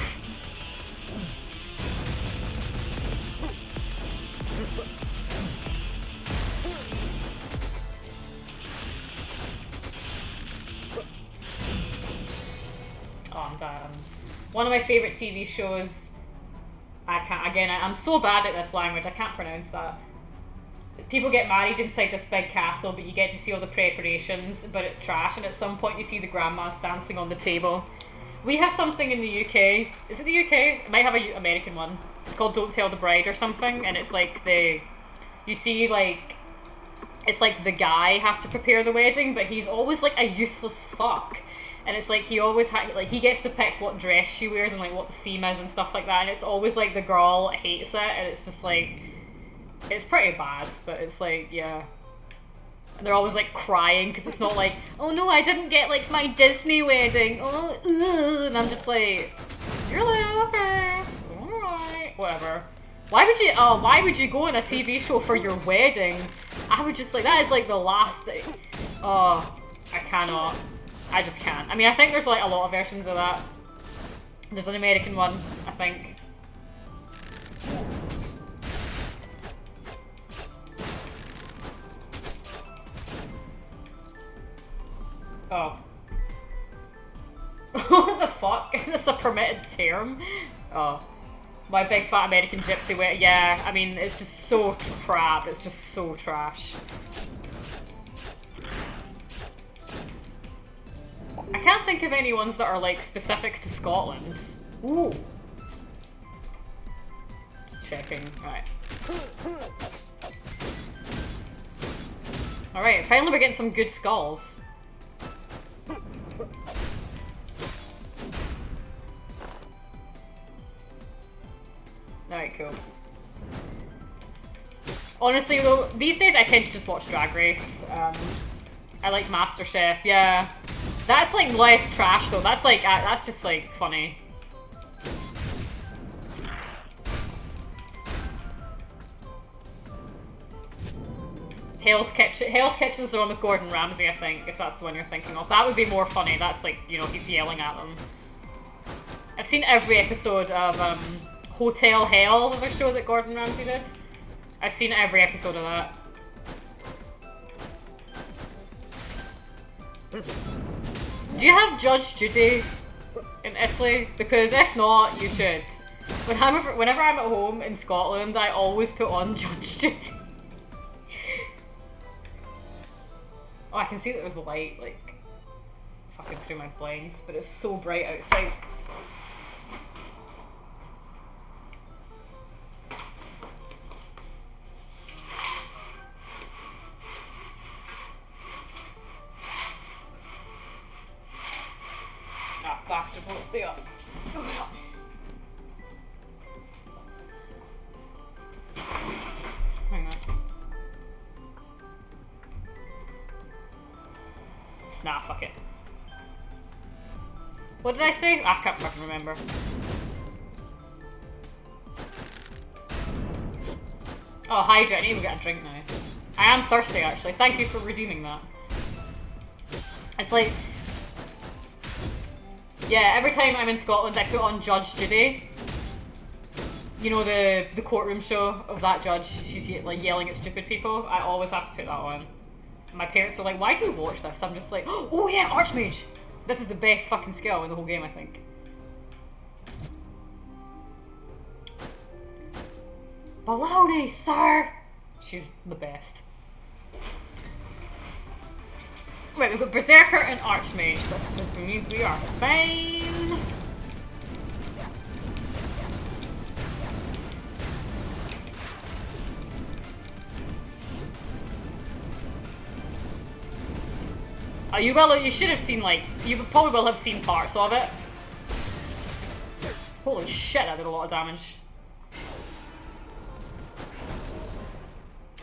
Oh, I'm done. One of my favourite TV shows. I'm so bad at this language, I can't pronounce that. People get married inside this big castle, but you get to see all the preparations, but it's trash, and at some point you see the grandmas dancing on the table. We have something in the UK. Is it the UK? It might have an American one. It's called Don't Tell the Bride or something, and it's like you see, like, it's like the guy has to prepare the wedding, but he's always like a useless fuck. And it's like he always he gets to pick what dress she wears and like what the theme is and stuff like that, and it's always like the girl hates it, and it's just like, it's pretty bad, but it's like, yeah. And they're always like crying because it's not like, oh no, I didn't get like my Disney wedding. Oh, and I'm just like, really? Okay, alright, whatever. Why would you go on a TV show for your wedding? I would just like, that is like the last thing. Oh, I cannot. I just can't. I mean, I think there's like a lot of versions of that. There's an American one, I think. Oh. What the fuck? That's a permitted term? Oh. My big fat American gypsy wedding. Yeah, I mean, it's just so crap. It's just so trash. I can't think of any ones that are, like, specific to Scotland. Ooh. Just checking. Right. Alright, finally we're getting some good skulls. Alright, cool. Honestly, though, these days I tend to just watch Drag Race. I like MasterChef, yeah. That's like less trash though. That's like that's just like funny. Hell's Kitchen's the one with Gordon Ramsay, I think, if that's the one you're thinking of. That would be more funny. That's like, you know, he's yelling at them. I've seen every episode of Hotel Hell was a show that Gordon Ramsay did. I've seen every episode of that. Do you have Judge Judy in Italy? Because if not, you should. Whenever I'm at home in Scotland, I always put on Judge Judy. Oh, I can see that there's the light, like, fucking through my blinds, but it's so bright outside. Bastard won't stay up. Oh, hell. Hang on. Nah, fuck it. What did I say? I can't fucking remember. Oh, hydrate. I need to get a drink now. I am thirsty, actually. Thank you for redeeming that. It's like... Yeah, every time I'm in Scotland, I put on Judge Judy. You know, the courtroom show of that judge. She's like yelling at stupid people. I always have to put that on. And my parents are like, why do you watch this? I'm just like, oh yeah, Archmage! This is the best fucking skill in the whole game, I think. Baloney, sir! She's the best. Right, we've got Berserker and Archmage. This means we are fine. You should have seen, like, you probably will have seen parts of it. Holy shit, that did a lot of damage.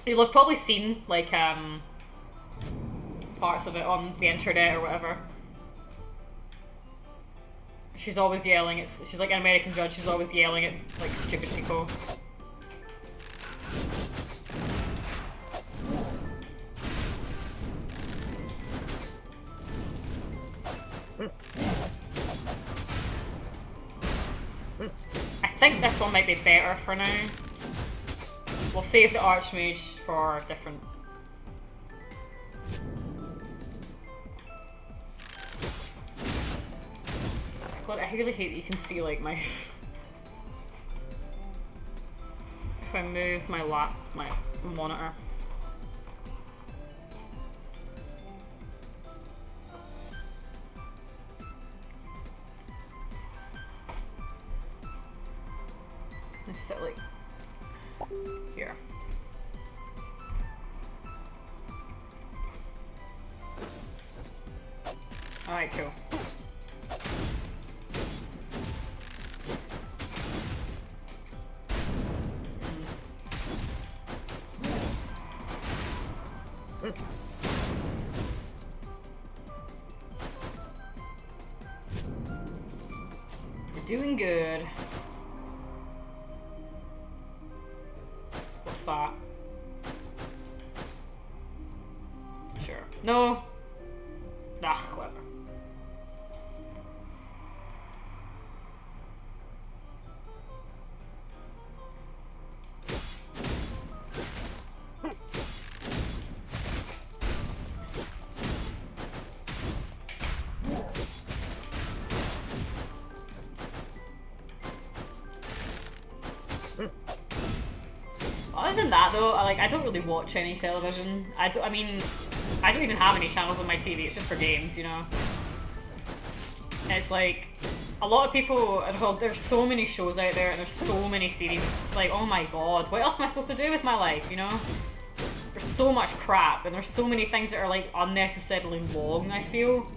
You'll have probably seen, like, parts of it on the internet or whatever. She's always yelling. She's like an American judge. She's always yelling at, like, stupid people. I think this one might be better for now. We'll save the Archmage for different. God, I really hate that you can see, like, my... if I move my monitor. Let's sit, like, here. Alright, cool. You're doing good. What's that? Sure. No. Nah, whatever. Other than that, though, I don't really watch any television. I mean, I don't even have any channels on my TV. It's just for games, you know. And it's like a lot of people. Well, there's so many shows out there, and there's so many series. It's just like, oh my god, what else am I supposed to do with my life? You know. There's so much crap, and there's so many things that are like unnecessarily long. I feel.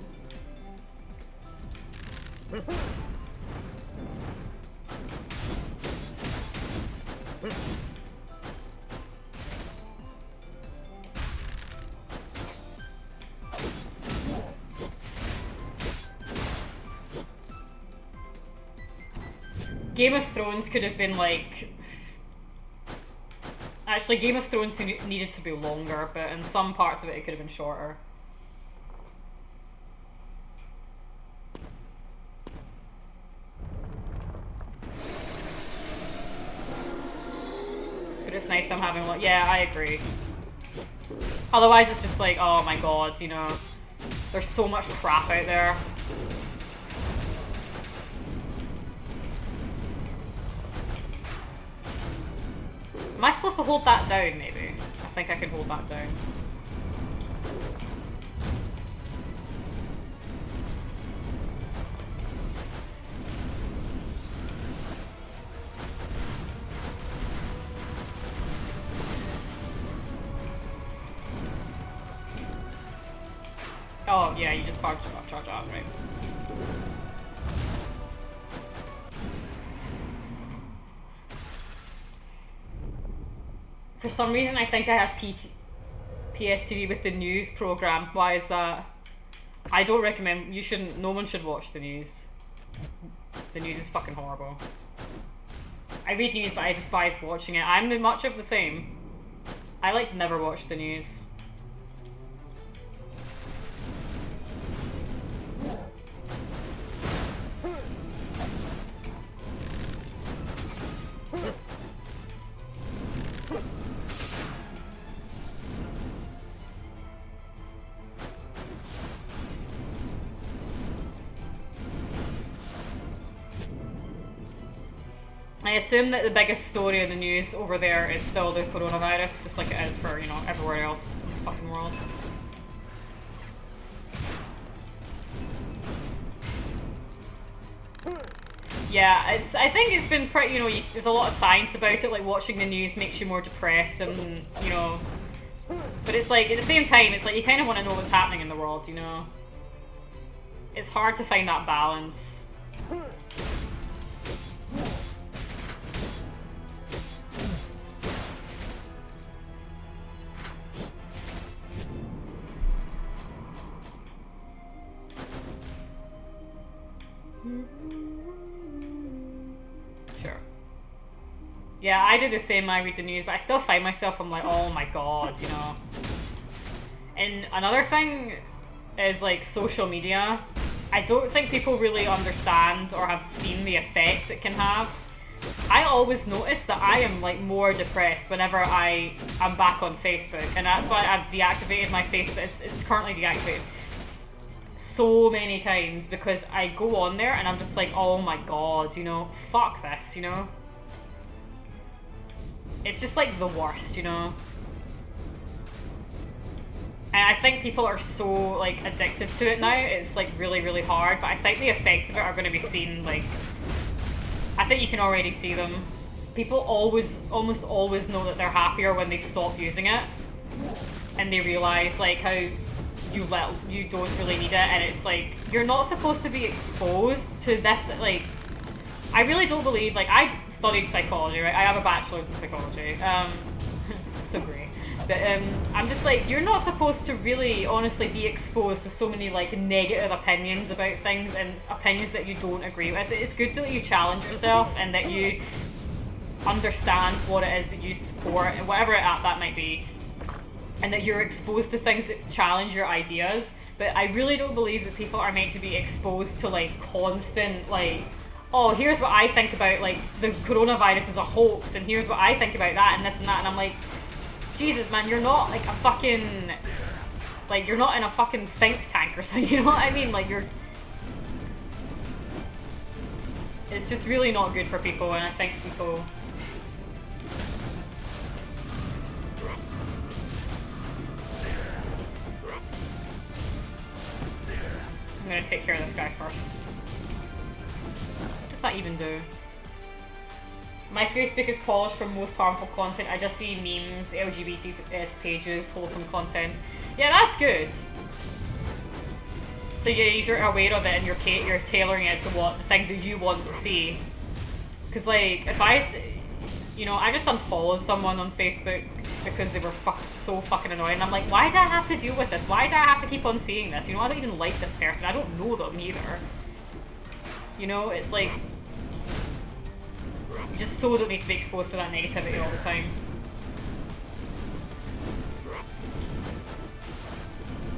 Game of Thrones could have been like... Actually, Game of Thrones needed to be longer, but in some parts of it, it could have been shorter. But it's nice I'm having like... Yeah, I agree. Otherwise, it's just like, oh my god, you know, there's so much crap out there. Am I supposed to hold that down, maybe? I think I can hold that down. Oh, yeah, you just hard charge out, right? For some reason, I think I have PSTV with the news program. Why is that? I don't recommend. You shouldn't. No one should watch the news. The news is fucking horrible. I read news, but I despise watching it. I'm much of the same. I like never watch the news. I assume that the biggest story in the news over there is still the coronavirus, just like it is for, you know, everywhere else in the fucking world. Yeah, I think it's been pretty, you know, there's a lot of science about it, like watching the news makes you more depressed and, you know, But it's like, at the same time, it's like you kind of want to know what's happening in the world, you know? It's hard to find that balance. Sure. Yeah, I do the same. I read the news, but I still find myself, I'm like, oh my god, you know. And another thing is like social media. I don't think people really understand or have seen the effects it can have. I always notice that I am like more depressed whenever I'm back on Facebook, and that's why I've deactivated my Facebook. It's currently deactivated so many times, because I go on there and I'm just like, oh my god, you know, fuck this, you know. It's just like the worst, you know. And I think people are so like addicted to it now, it's like really, really hard, but I think the effects of it are going to be seen, like, I think you can already see them. People almost always know that they're happier when they stop using it, and they realise like how you don't really need it, and it's like, you're not supposed to be exposed to this, like, I really don't believe, like, I studied psychology, right? I have a bachelor's in psychology, so great. But I'm just like, you're not supposed to really honestly be exposed to so many like negative opinions about things, and opinions that you don't agree with. It's good that you challenge yourself and that you understand what it is that you support and whatever that might be, and that you're exposed to things that challenge your ideas. But I really don't believe that people are meant to be exposed to like constant like, oh, here's what I think about like the coronavirus is a hoax, and here's what I think about that and this and that, and I'm like, Jesus, man, you're not like a fucking, like, you're not in a fucking think tank or something, you know what I mean? Like, it's just really not good for people, and I think people, I'm gonna take care of this guy first. What does that even do? My Facebook is polished from most harmful content. I just see memes, LGBT pages, wholesome content. Yeah, that's good. So you're aware of it, and you're tailoring it to what the things that you want to see. Because like, if I just unfollowed someone on Facebook because they were so fucking annoying. And I'm like, why do I have to deal with this? Why do I have to keep on seeing this? You know, I don't even like this person. I don't know them either. You know, it's like, you just so don't need to be exposed to that negativity all the time.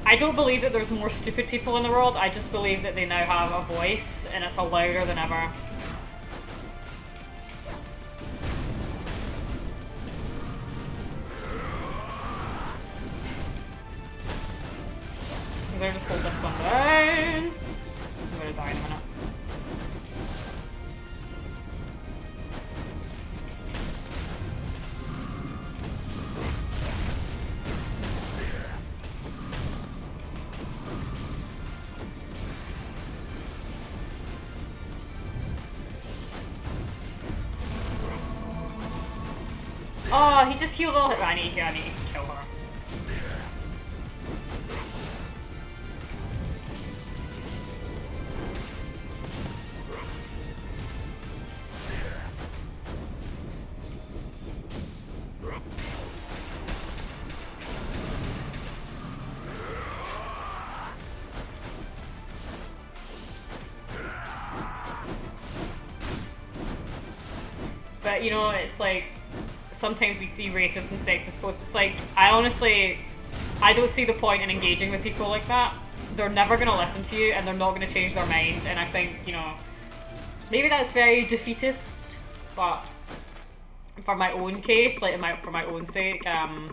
I don't believe that there's more stupid people in the world. I just believe that they now have a voice, and it's louder than ever. I'm gonna just hold this one down. I'm gonna die in a minute. Oh, he just healed all his. I need to kill her. But you know, it's like, sometimes we see racist and sexist posts. It's like, I don't see the point in engaging with people like that. They're never going to listen to you, and they're not going to change their mind. And I think, you know, maybe that's very defeatist, but for my own case, like for my own sake, I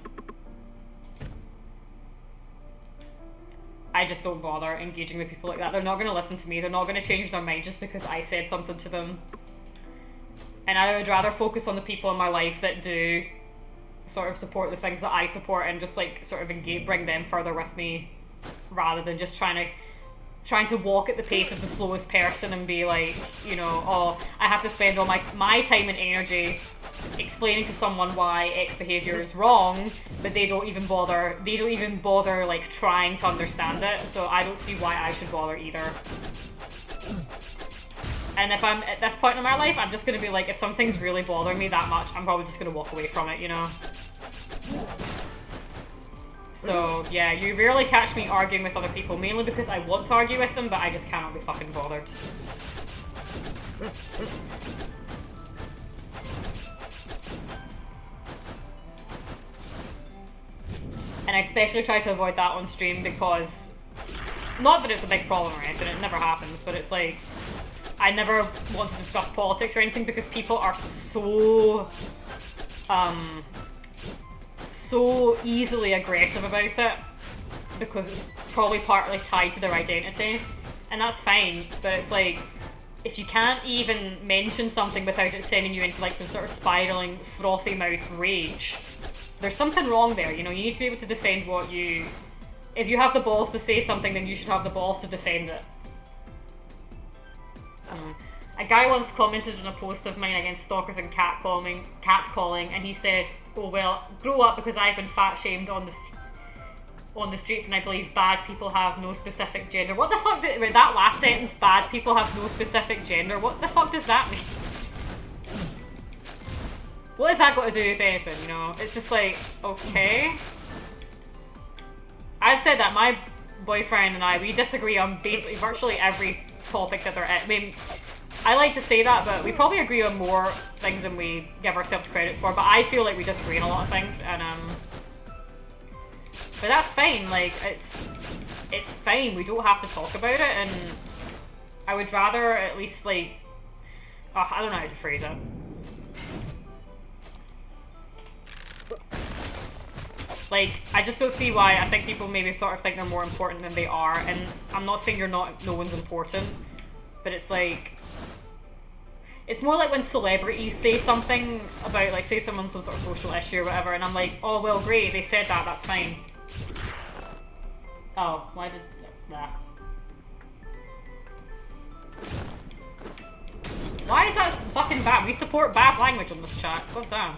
just don't bother engaging with people like that. They're not going to listen to me. They're not going to change their mind just because I said something to them. And I would rather focus on the people in my life that do sort of support the things that I support, and just like sort of bring them further with me, rather than just trying to trying to walk at the pace of the slowest person and be like, you know, oh, I have to spend all my time and energy explaining to someone why X behavior is wrong, but they don't even bother like trying to understand it. So I don't see why I should bother either. And if I'm at this point in my life, I'm just gonna be like, if something's really bothering me that much, I'm probably just gonna walk away from it, you know? So, yeah, you rarely catch me arguing with other people, mainly because I want to argue with them, but I just cannot be fucking bothered. And I especially try to avoid that on stream because, not that it's a big problem or anything, it never happens, but it's like, I never want to discuss politics or anything because people are so easily aggressive about it because it's probably partly tied to their identity, and that's fine, but it's like, if you can't even mention something without it sending you into like some sort of spiraling frothy mouth rage, there's something wrong there, you know? You need to be able to defend what you... If you have the balls to say something, then you should have the balls to defend it. A guy once commented on a post of mine against stalkers and catcalling, and he said, oh well, grow up because I've been fat-shamed on the streets and I believe bad people have no specific gender. What the fuck did... That last sentence, bad people have no specific gender, what the fuck does that mean? What has that got to do with anything, you know? It's just like, okay. I've said that my boyfriend and I, we disagree on basically virtually every topic that they're at. I mean, I like to say that, but we probably agree on more things than we give ourselves credits for, but I feel like we disagree on a lot of things, and but that's fine, like, it's fine, we don't have to talk about it, and I would rather at least, like, oh, I don't know how to phrase it. Like, I just don't see why. I think people maybe sort of think they're more important than they are, and I'm not saying no one's important, but it's like, it's more like when celebrities say something about, like, say someone's some sort of social issue or whatever, and I'm like, oh, well, great, they said that, that's fine. Oh, why did that? Why is that fucking bad? We support bad language on this chat. God damn.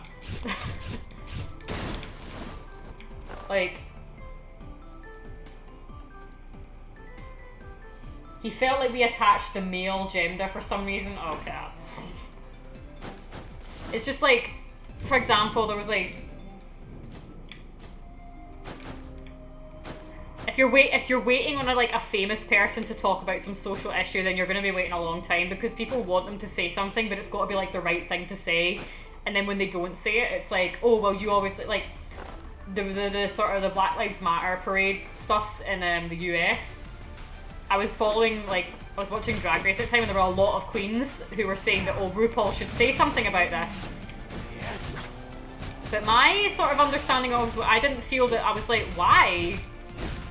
Like, he felt like we attached the male gender for some reason. Oh, okay. It's just like, for example, there was like, if you're waiting on a famous person to talk about some social issue, then you're going to be waiting a long time because people want them to say something, but it's got to be like the right thing to say. And then when they don't say it, it's like, oh well, you obviously like. The sort of the Black Lives Matter parade stuffs in the US. I was watching Drag Race at the time, and there were a lot of queens who were saying that, oh, RuPaul should say something about this. But my sort of understanding of, I didn't feel that, I was like, why?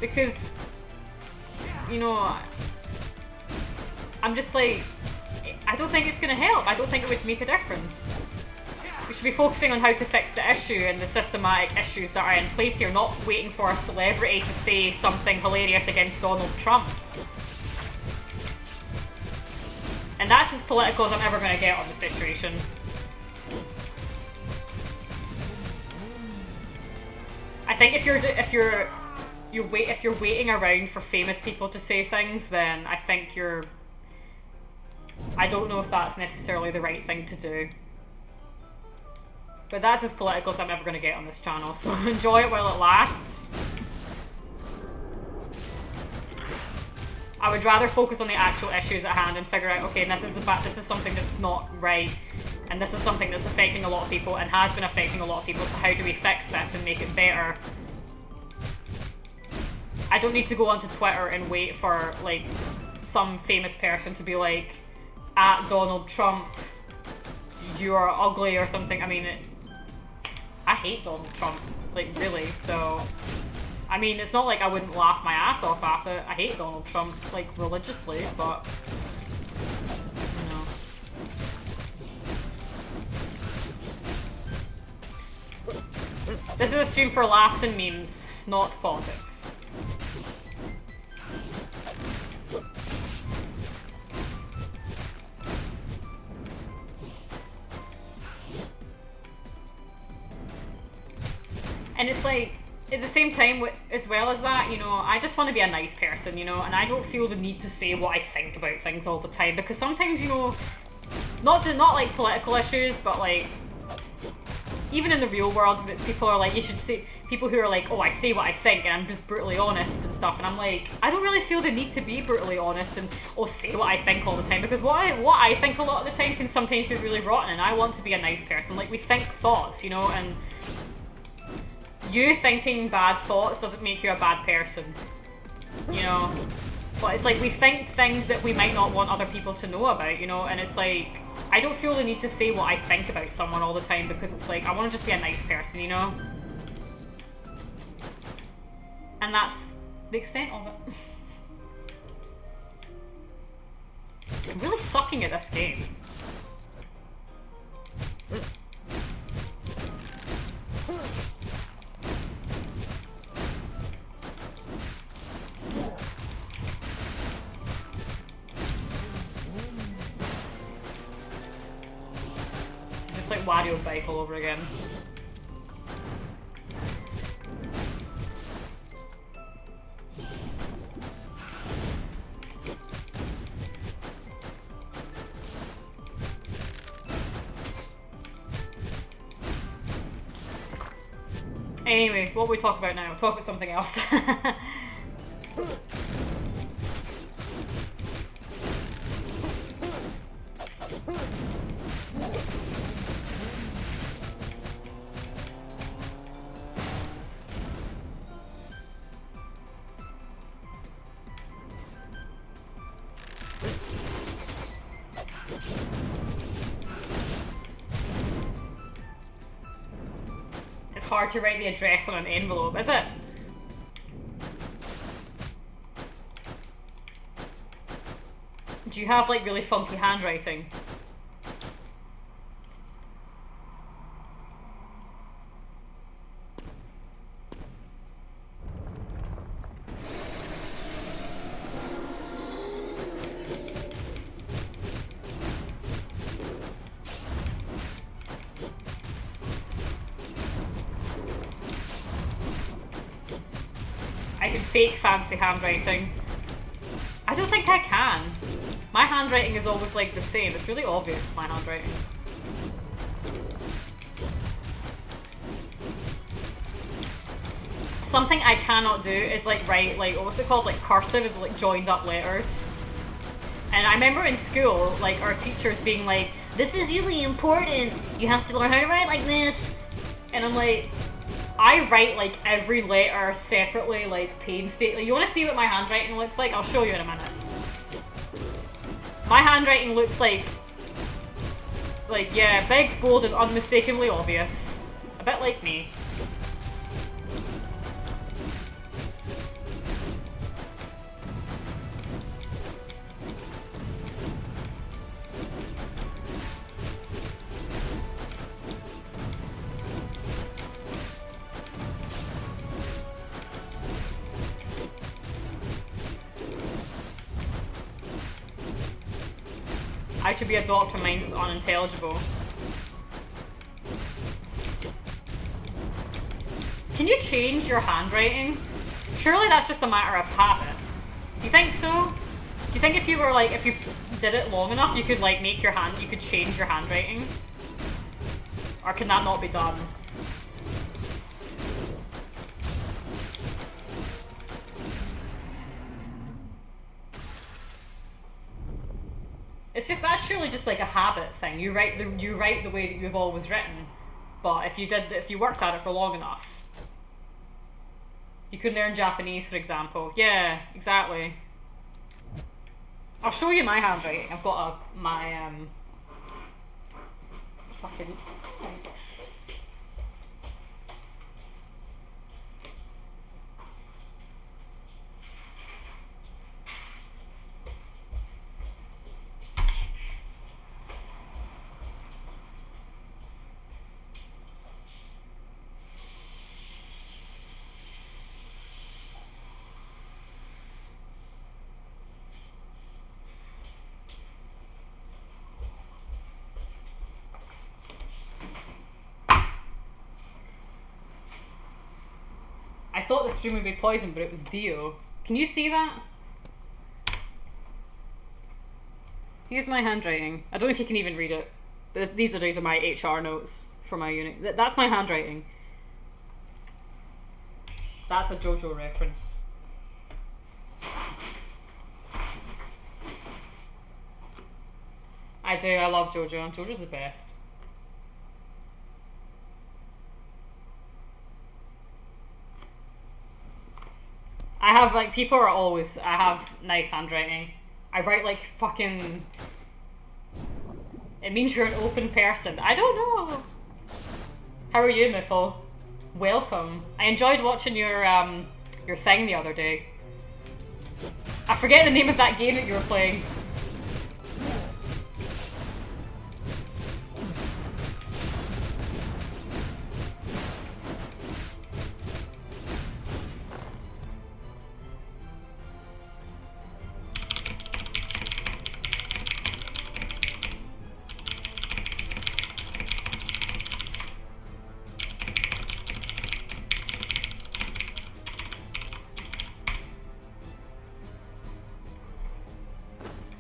Because, you know, I'm just like, I don't think it's gonna help. I don't think it would make a difference. We should be focusing on how to fix the issue and the systematic issues that are in place here, not waiting for a celebrity to say something hilarious against Donald Trump. And that's as political as I'm ever going to get on the situation. I think if you're waiting around for famous people to say things, then I think I don't know if that's necessarily the right thing to do. But that's as political as I'm ever going to get on this channel, so enjoy it while it lasts. I would rather focus on the actual issues at hand and figure out, okay, this is something that's not right, and this is something that's affecting a lot of people and has been affecting a lot of people, so how do we fix this and make it better? I don't need to go onto Twitter and wait for, like, some famous person to be like, at Donald Trump, you are ugly or something. I mean, I hate Donald Trump, like, really, so, I mean, it's not like I wouldn't laugh my ass off at it. I hate Donald Trump, like, religiously, but, you know. This is a stream for laughs and memes, not politics. And it's like, at the same time, as well as that, you know, I just want to be a nice person, you know, and I don't feel the need to say what I think about things all the time, because sometimes, you know, not like political issues, but like, even in the real world, it's people are like, you should say, people who are like, oh, I say what I think, and I'm just brutally honest and stuff, and I'm like, I don't really feel the need to be brutally honest and, oh, say what I think all the time, because what I think a lot of the time can sometimes be really rotten, and I want to be a nice person. Like, we think thoughts, you know, and you thinking bad thoughts doesn't make you a bad person, you know? But it's like, we think things that we might not want other people to know about, you know? And it's like, I don't feel the need to say what I think about someone all the time, because it's like, I want to just be a nice person, you know? And that's the extent of it. I'm really sucking at this game. It's just like Wario Bike all over again. Anyway, what will we talk about now? We'll talk about something else. It's hard to write the address on an envelope, is it? Do you have like really funky handwriting? I can fake fancy handwriting. I don't think I can. My handwriting is always like the same. It's really obvious, my handwriting. Something I cannot do is like write like, what's it called? Like cursive is like joined up letters. And I remember in school, like our teachers being like, this is really important. You have to learn how to write like this. And I'm like, I write like every letter separately, like painstakingly. You want to see what my handwriting looks like? I'll show you in a minute. My handwriting looks like, yeah, big, bold, and unmistakably obvious. A bit like me. I should be a doctor, mine's unintelligible. Can you change your handwriting? Surely that's just a matter of habit. Do you think so? Do you think if you were like, if you did it long enough, you could like make your you could change your handwriting? Or can that not be done? It's just, that's surely just like a habit thing. You write the way that you've always written, but if you worked at it for long enough, you could learn Japanese, for example. Yeah, exactly. I'll show you my handwriting. I've got my fucking. I thought the stream would be poisoned, but it was Dio. Can you see that? Here's my handwriting. I don't know if you can even read it, but these are my HR notes for my unit. That's my handwriting. That's a JoJo reference. I do, I love JoJo. JoJo's the best. I have, like, people are always, I have nice handwriting. I write, like, fucking... It means you're an open person. I don't know. How are you, Miffle? Welcome. I enjoyed watching your thing the other day. I forget the name of that game that you were playing.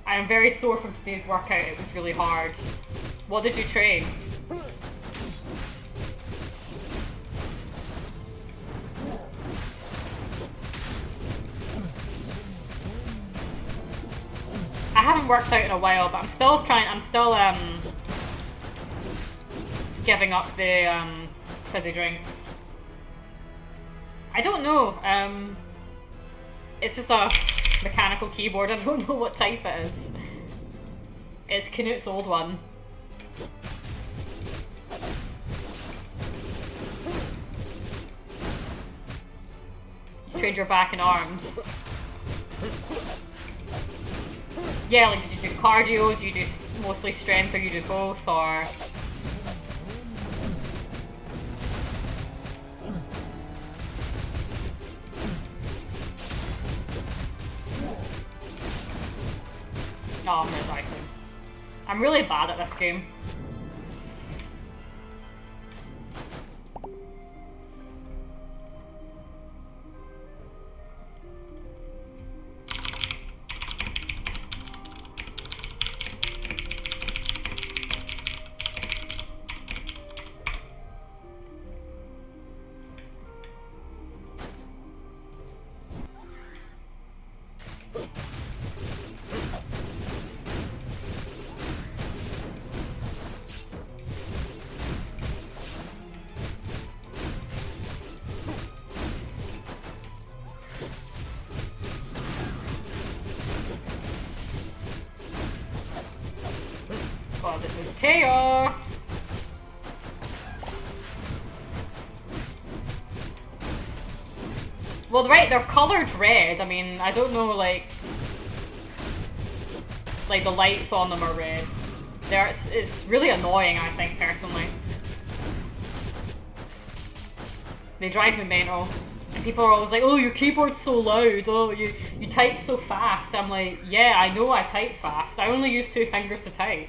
I'm very sore from today's workout, it was really hard. What did you train? I haven't worked out in a while, but I'm still giving up the fizzy drinks. I don't know, it's just a mechanical keyboard. I don't know what type it is. It's Knut's old one. You trained your back and arms. Yeah, like, did you do cardio? Do you do mostly strength, or you do both, or... Oh, I'm really dicing. I'm really bad at this game. Oh, this is chaos! Well, right, they're coloured red. I mean, I don't know, like the lights on them are red. It's really annoying, I think, personally. They drive me mental. And people are always like, oh, your keyboard's so loud, oh, you type so fast. I'm like, yeah, I know I type fast. I only use 2 fingers to type.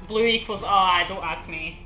Blue equals, ah, don't ask me.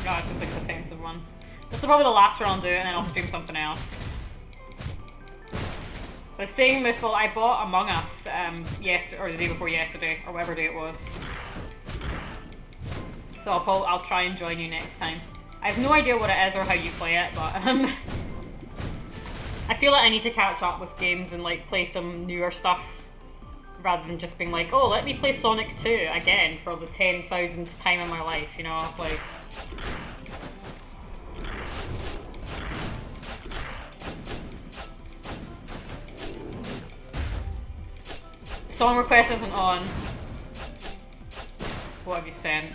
God, it's just like the defensive one. This is probably the last one I'll do, and then I'll stream something else. But saying Miffle, I bought Among Us yesterday, or the day before yesterday, or whatever day it was. So I'll try and join you next time. I have no idea what it is or how you play it, but I feel like I need to catch up with games and like play some newer stuff, rather than just being like, oh, let me play Sonic 2 again for the 10,000th time in my life, you know, like... song request isn't on. What have you sent?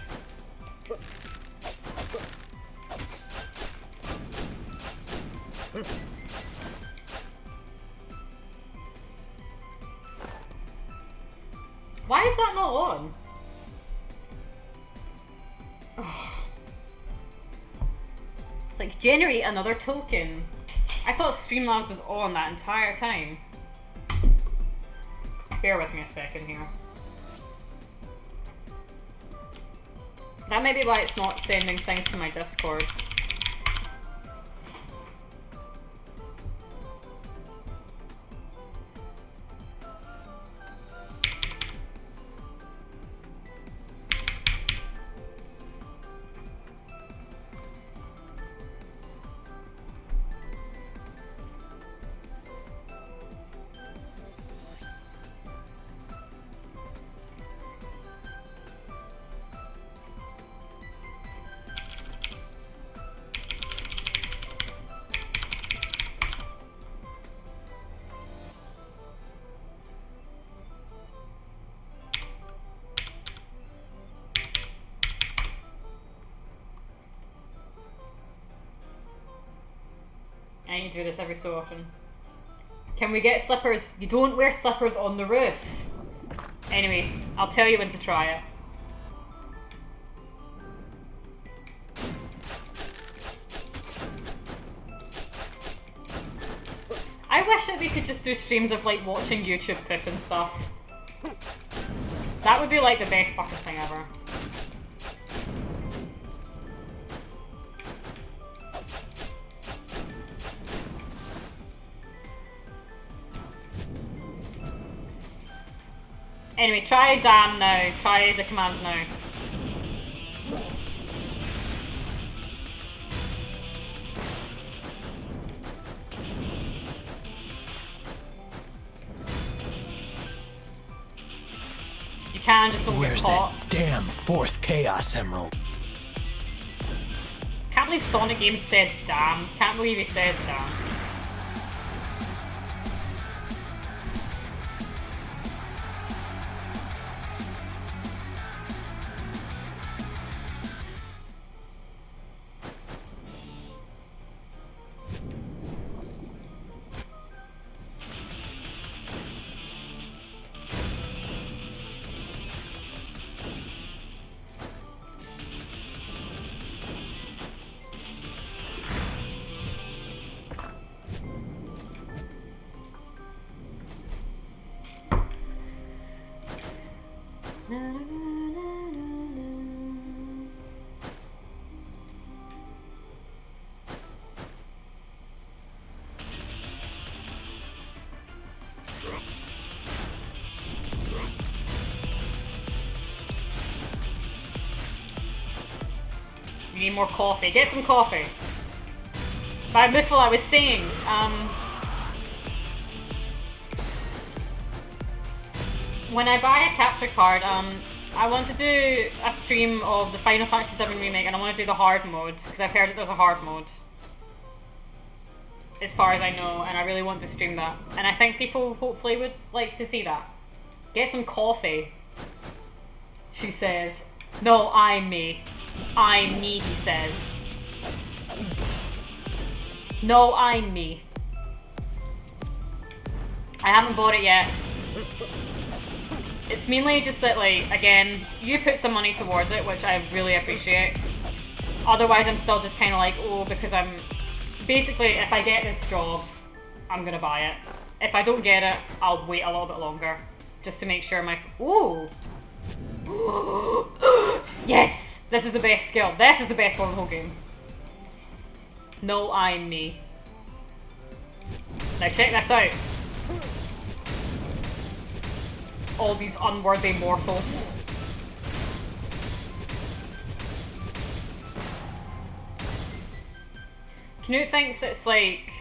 Why is that not on? Oh. It's like, generate another token. I thought Streamlabs was on that entire time. Bear with me a second here. That may be why it's not sending things to my Discord. I need to do this every so often. Can we get slippers? You don't wear slippers on the roof. Anyway, I'll tell you when to try it. I wish that we could just do streams of like watching YouTube poop and stuff. That would be like the best fucking thing ever. Anyway, try damn now. Try the commands now. You can, just don't Where's get caught. that damn fourth Chaos Emerald? Can't believe Sonic Games said damn. Can't believe he said damn. You need more coffee. Get some coffee. By Muffle, I was saying, when I buy a capture card, I want to do a stream of the Final Fantasy VII Remake, and I want to do the hard mode, because I've heard that there's a hard mode. As far as I know, and I really want to stream that. And I think people hopefully would like to see that. Get some coffee, she says. No, I'm me. I'm me, he says. No, I'm me. I haven't bought it yet. It's mainly just that, like, again, you put some money towards it, which I really appreciate. Otherwise, I'm still just kind of like, oh, because I'm... Basically, if I get this job, I'm gonna buy it. If I don't get it, I'll wait a little bit longer. Just to make sure my... Ooh! Yes! This is the best skill. This is the best one in the whole game. No, I'm me. Now check this out. All these unworthy mortals. Knut thinks it's like...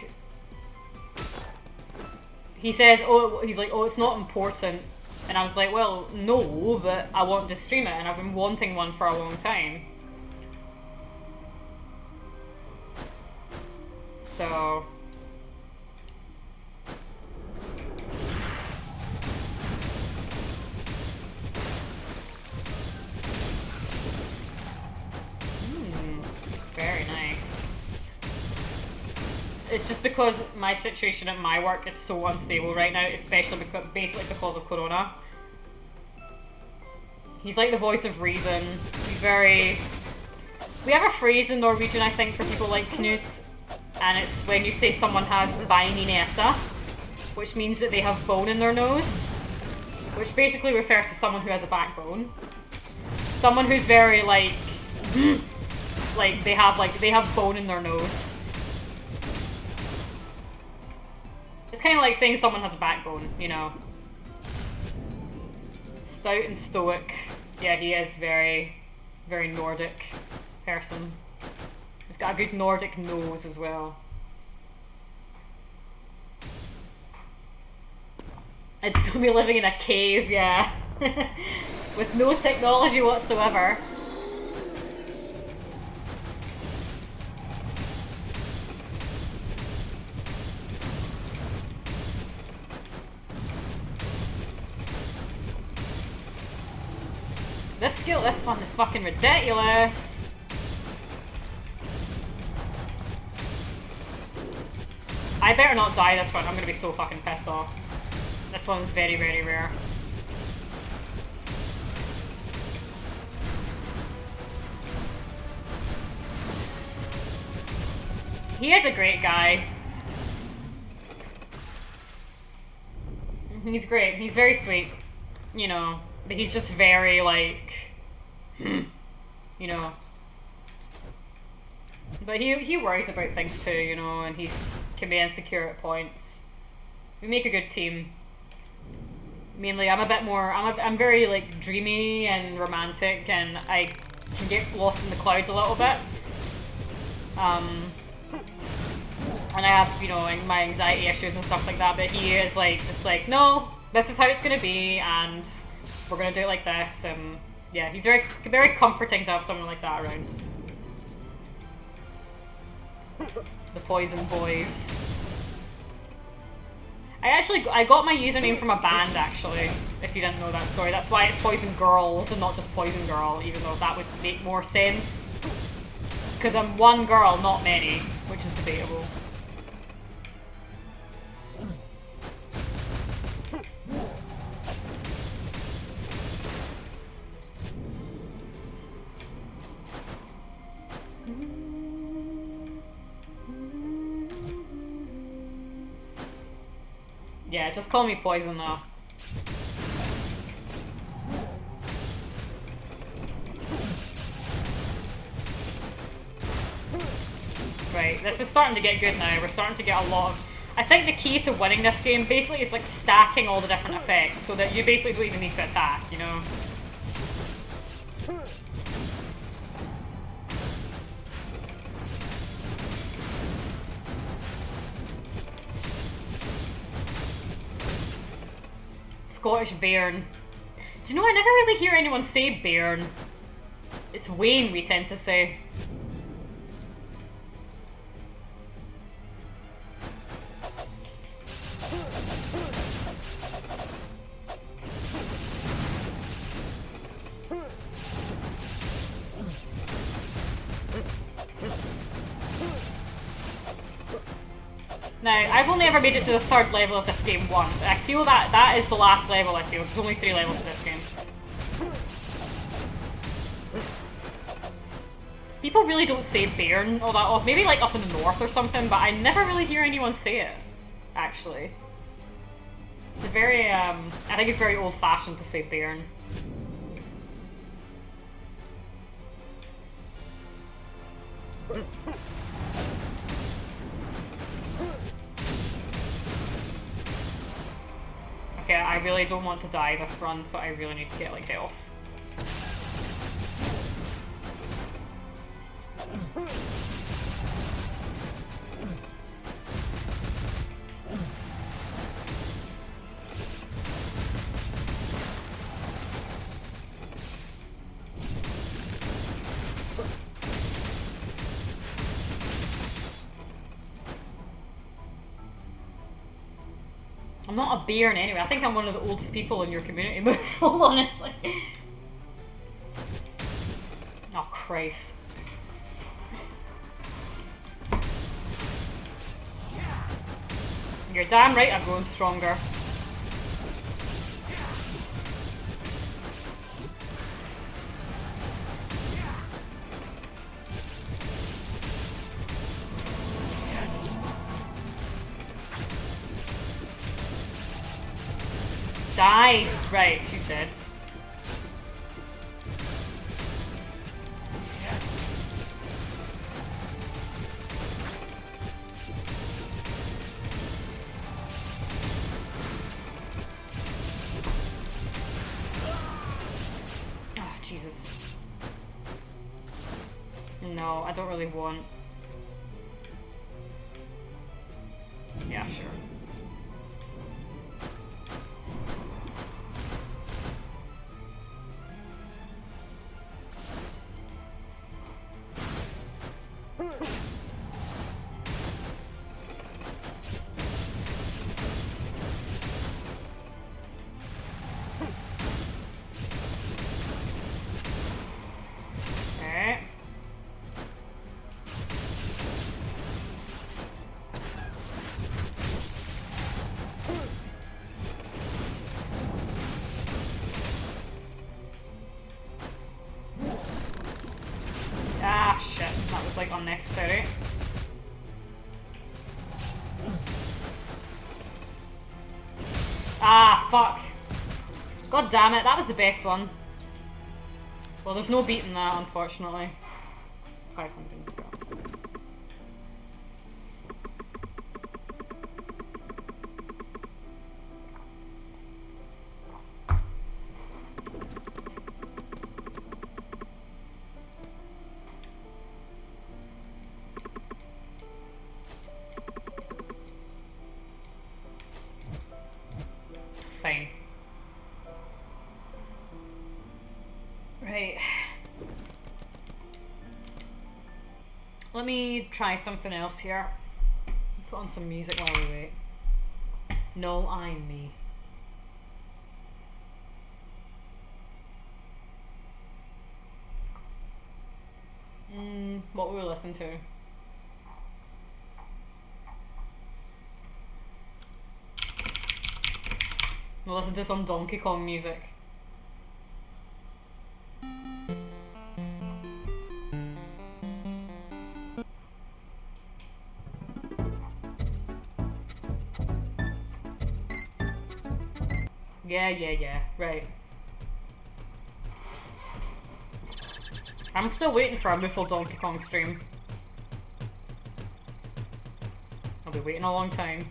He says, oh, he's like, oh, it's not important. And I was like, well, no, but I want to stream it, and I've been wanting one for a long time. So... It's just because my situation at my work is so unstable right now, especially basically because of Corona. He's like the voice of reason. He's very... We have a phrase in Norwegian, I think, for people like Knut, and it's when you say someone has bein i nesa, which means that they have bone in their nose, which basically refers to someone who has a backbone. Someone who's very like they have bone in their nose. It's kind of like saying someone has a backbone, you know. Stout and stoic. Yeah, he is very, very Nordic person. He's got a good Nordic nose as well. I'd still be living in a cave, yeah. With no technology whatsoever. This one is fucking ridiculous. I better not die this one, I'm gonna be so fucking pissed off. This one's very, very rare. He is a great guy. He's great, he's very sweet, you know. But he's just very, like, you know. But he worries about things too, you know, and can be insecure at points. We make a good team. Mainly, I'm a bit more, I'm very, like, dreamy and romantic, and I can get lost in the clouds a little bit. And I have, you know, my anxiety issues and stuff like that, but he is, like, just like, no, this is how it's gonna be, and we're gonna do it like this, and yeah, he's very, very comforting to have someone like that around. The Poison Boys. I got my username from a band, actually, if you didn't know that story. That's why it's Poison Girls and not just Poison Girl, even though that would make more sense. Because I'm one girl, not many, which is debatable. Yeah, just call me Poison though. Right, this is starting to get good now. We're starting to get a lot of... I think the key to winning this game basically is like stacking all the different effects so that you basically don't even need to attack, you know? Scottish Bairn. Do you know, I never really hear anyone say Bairn. It's Wayne, we tend to say. Now, I've only ever made it to the 3rd level of this game once. I feel that that is the last level, I feel. There's only 3 levels to this game. People really don't say Bairn all that often. Maybe like up in the north or something, but I never really hear anyone say it, actually. It's a very, I think it's very old-fashioned to say Bairn. Okay, I really don't want to die this run, so I really need to get, like, health. I'm not a Bairn anyway. I think I'm one of the oldest people in your community, but honestly. Oh, Christ. You're damn right I'm going stronger. Die! Right, she's dead. Oh, Jesus. No, I don't really want... Yeah, sure. Okay. Ah, shit. That was, like, unnecessary. Ah, fuck. God damn it, that was the best one. Well, there's no beating that, unfortunately. 500. Fine. Right. Let me try something else here. Put on some music while we wait. No, I'm me. What will we listen to? We'll listen to some Donkey Kong music. Yeah, right. I'm still waiting for a Muffle Donkey Kong stream. I'll be waiting a long time.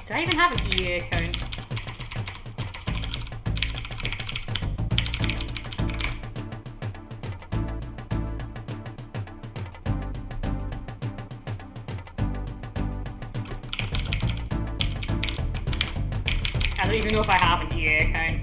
Do I even have an EA account? I don't even know if I have an EA account.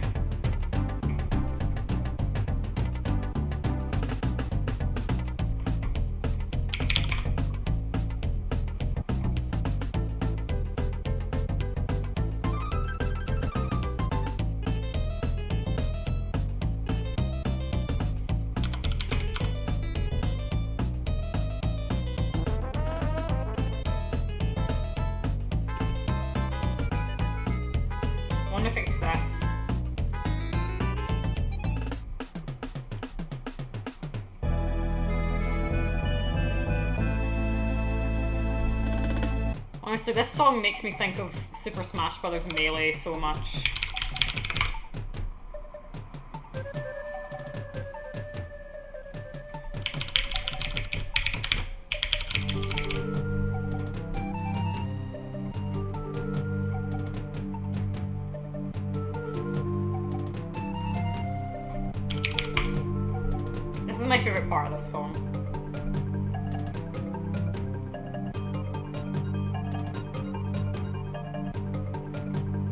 Wonder if it's this. Honestly, this song makes me think of Super Smash Bros. Melee so much. This is my favorite part of this song.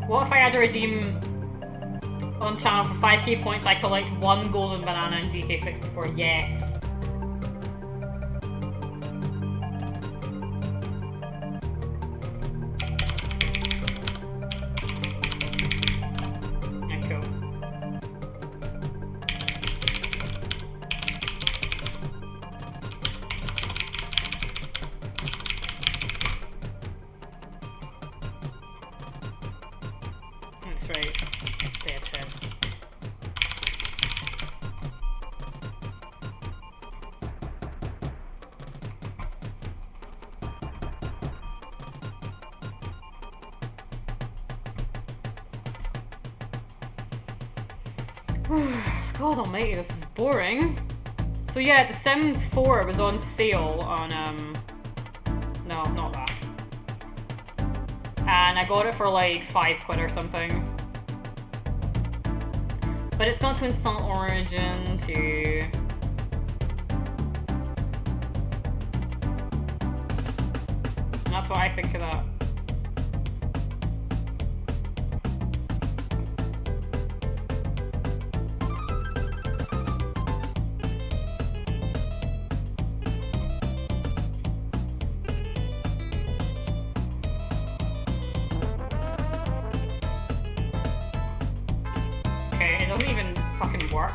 What if I had to redeem on channel for 5k points? I collect one golden banana in DK64. Yes. right. Deadhead. God almighty, this is boring. So yeah, The Sims 4 was on sale on, no, not that. And I got it for like £5 or something. But it's gone to install Origin too. And that's what I think of that. Okay, it doesn't even fucking work.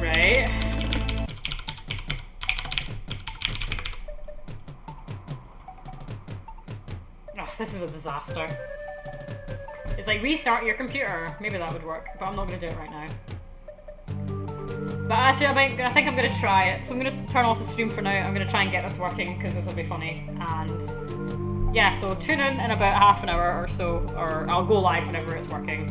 Right. Oh, this is a disaster. It's like restart your computer. Maybe that would work, but I'm not gonna do it right now. But actually, I think I'm gonna try it. So I'm gonna turn off the stream for now. I'm gonna try and get this working because this will be funny. And yeah, so tune in about half an hour or so, or I'll go live whenever it's working.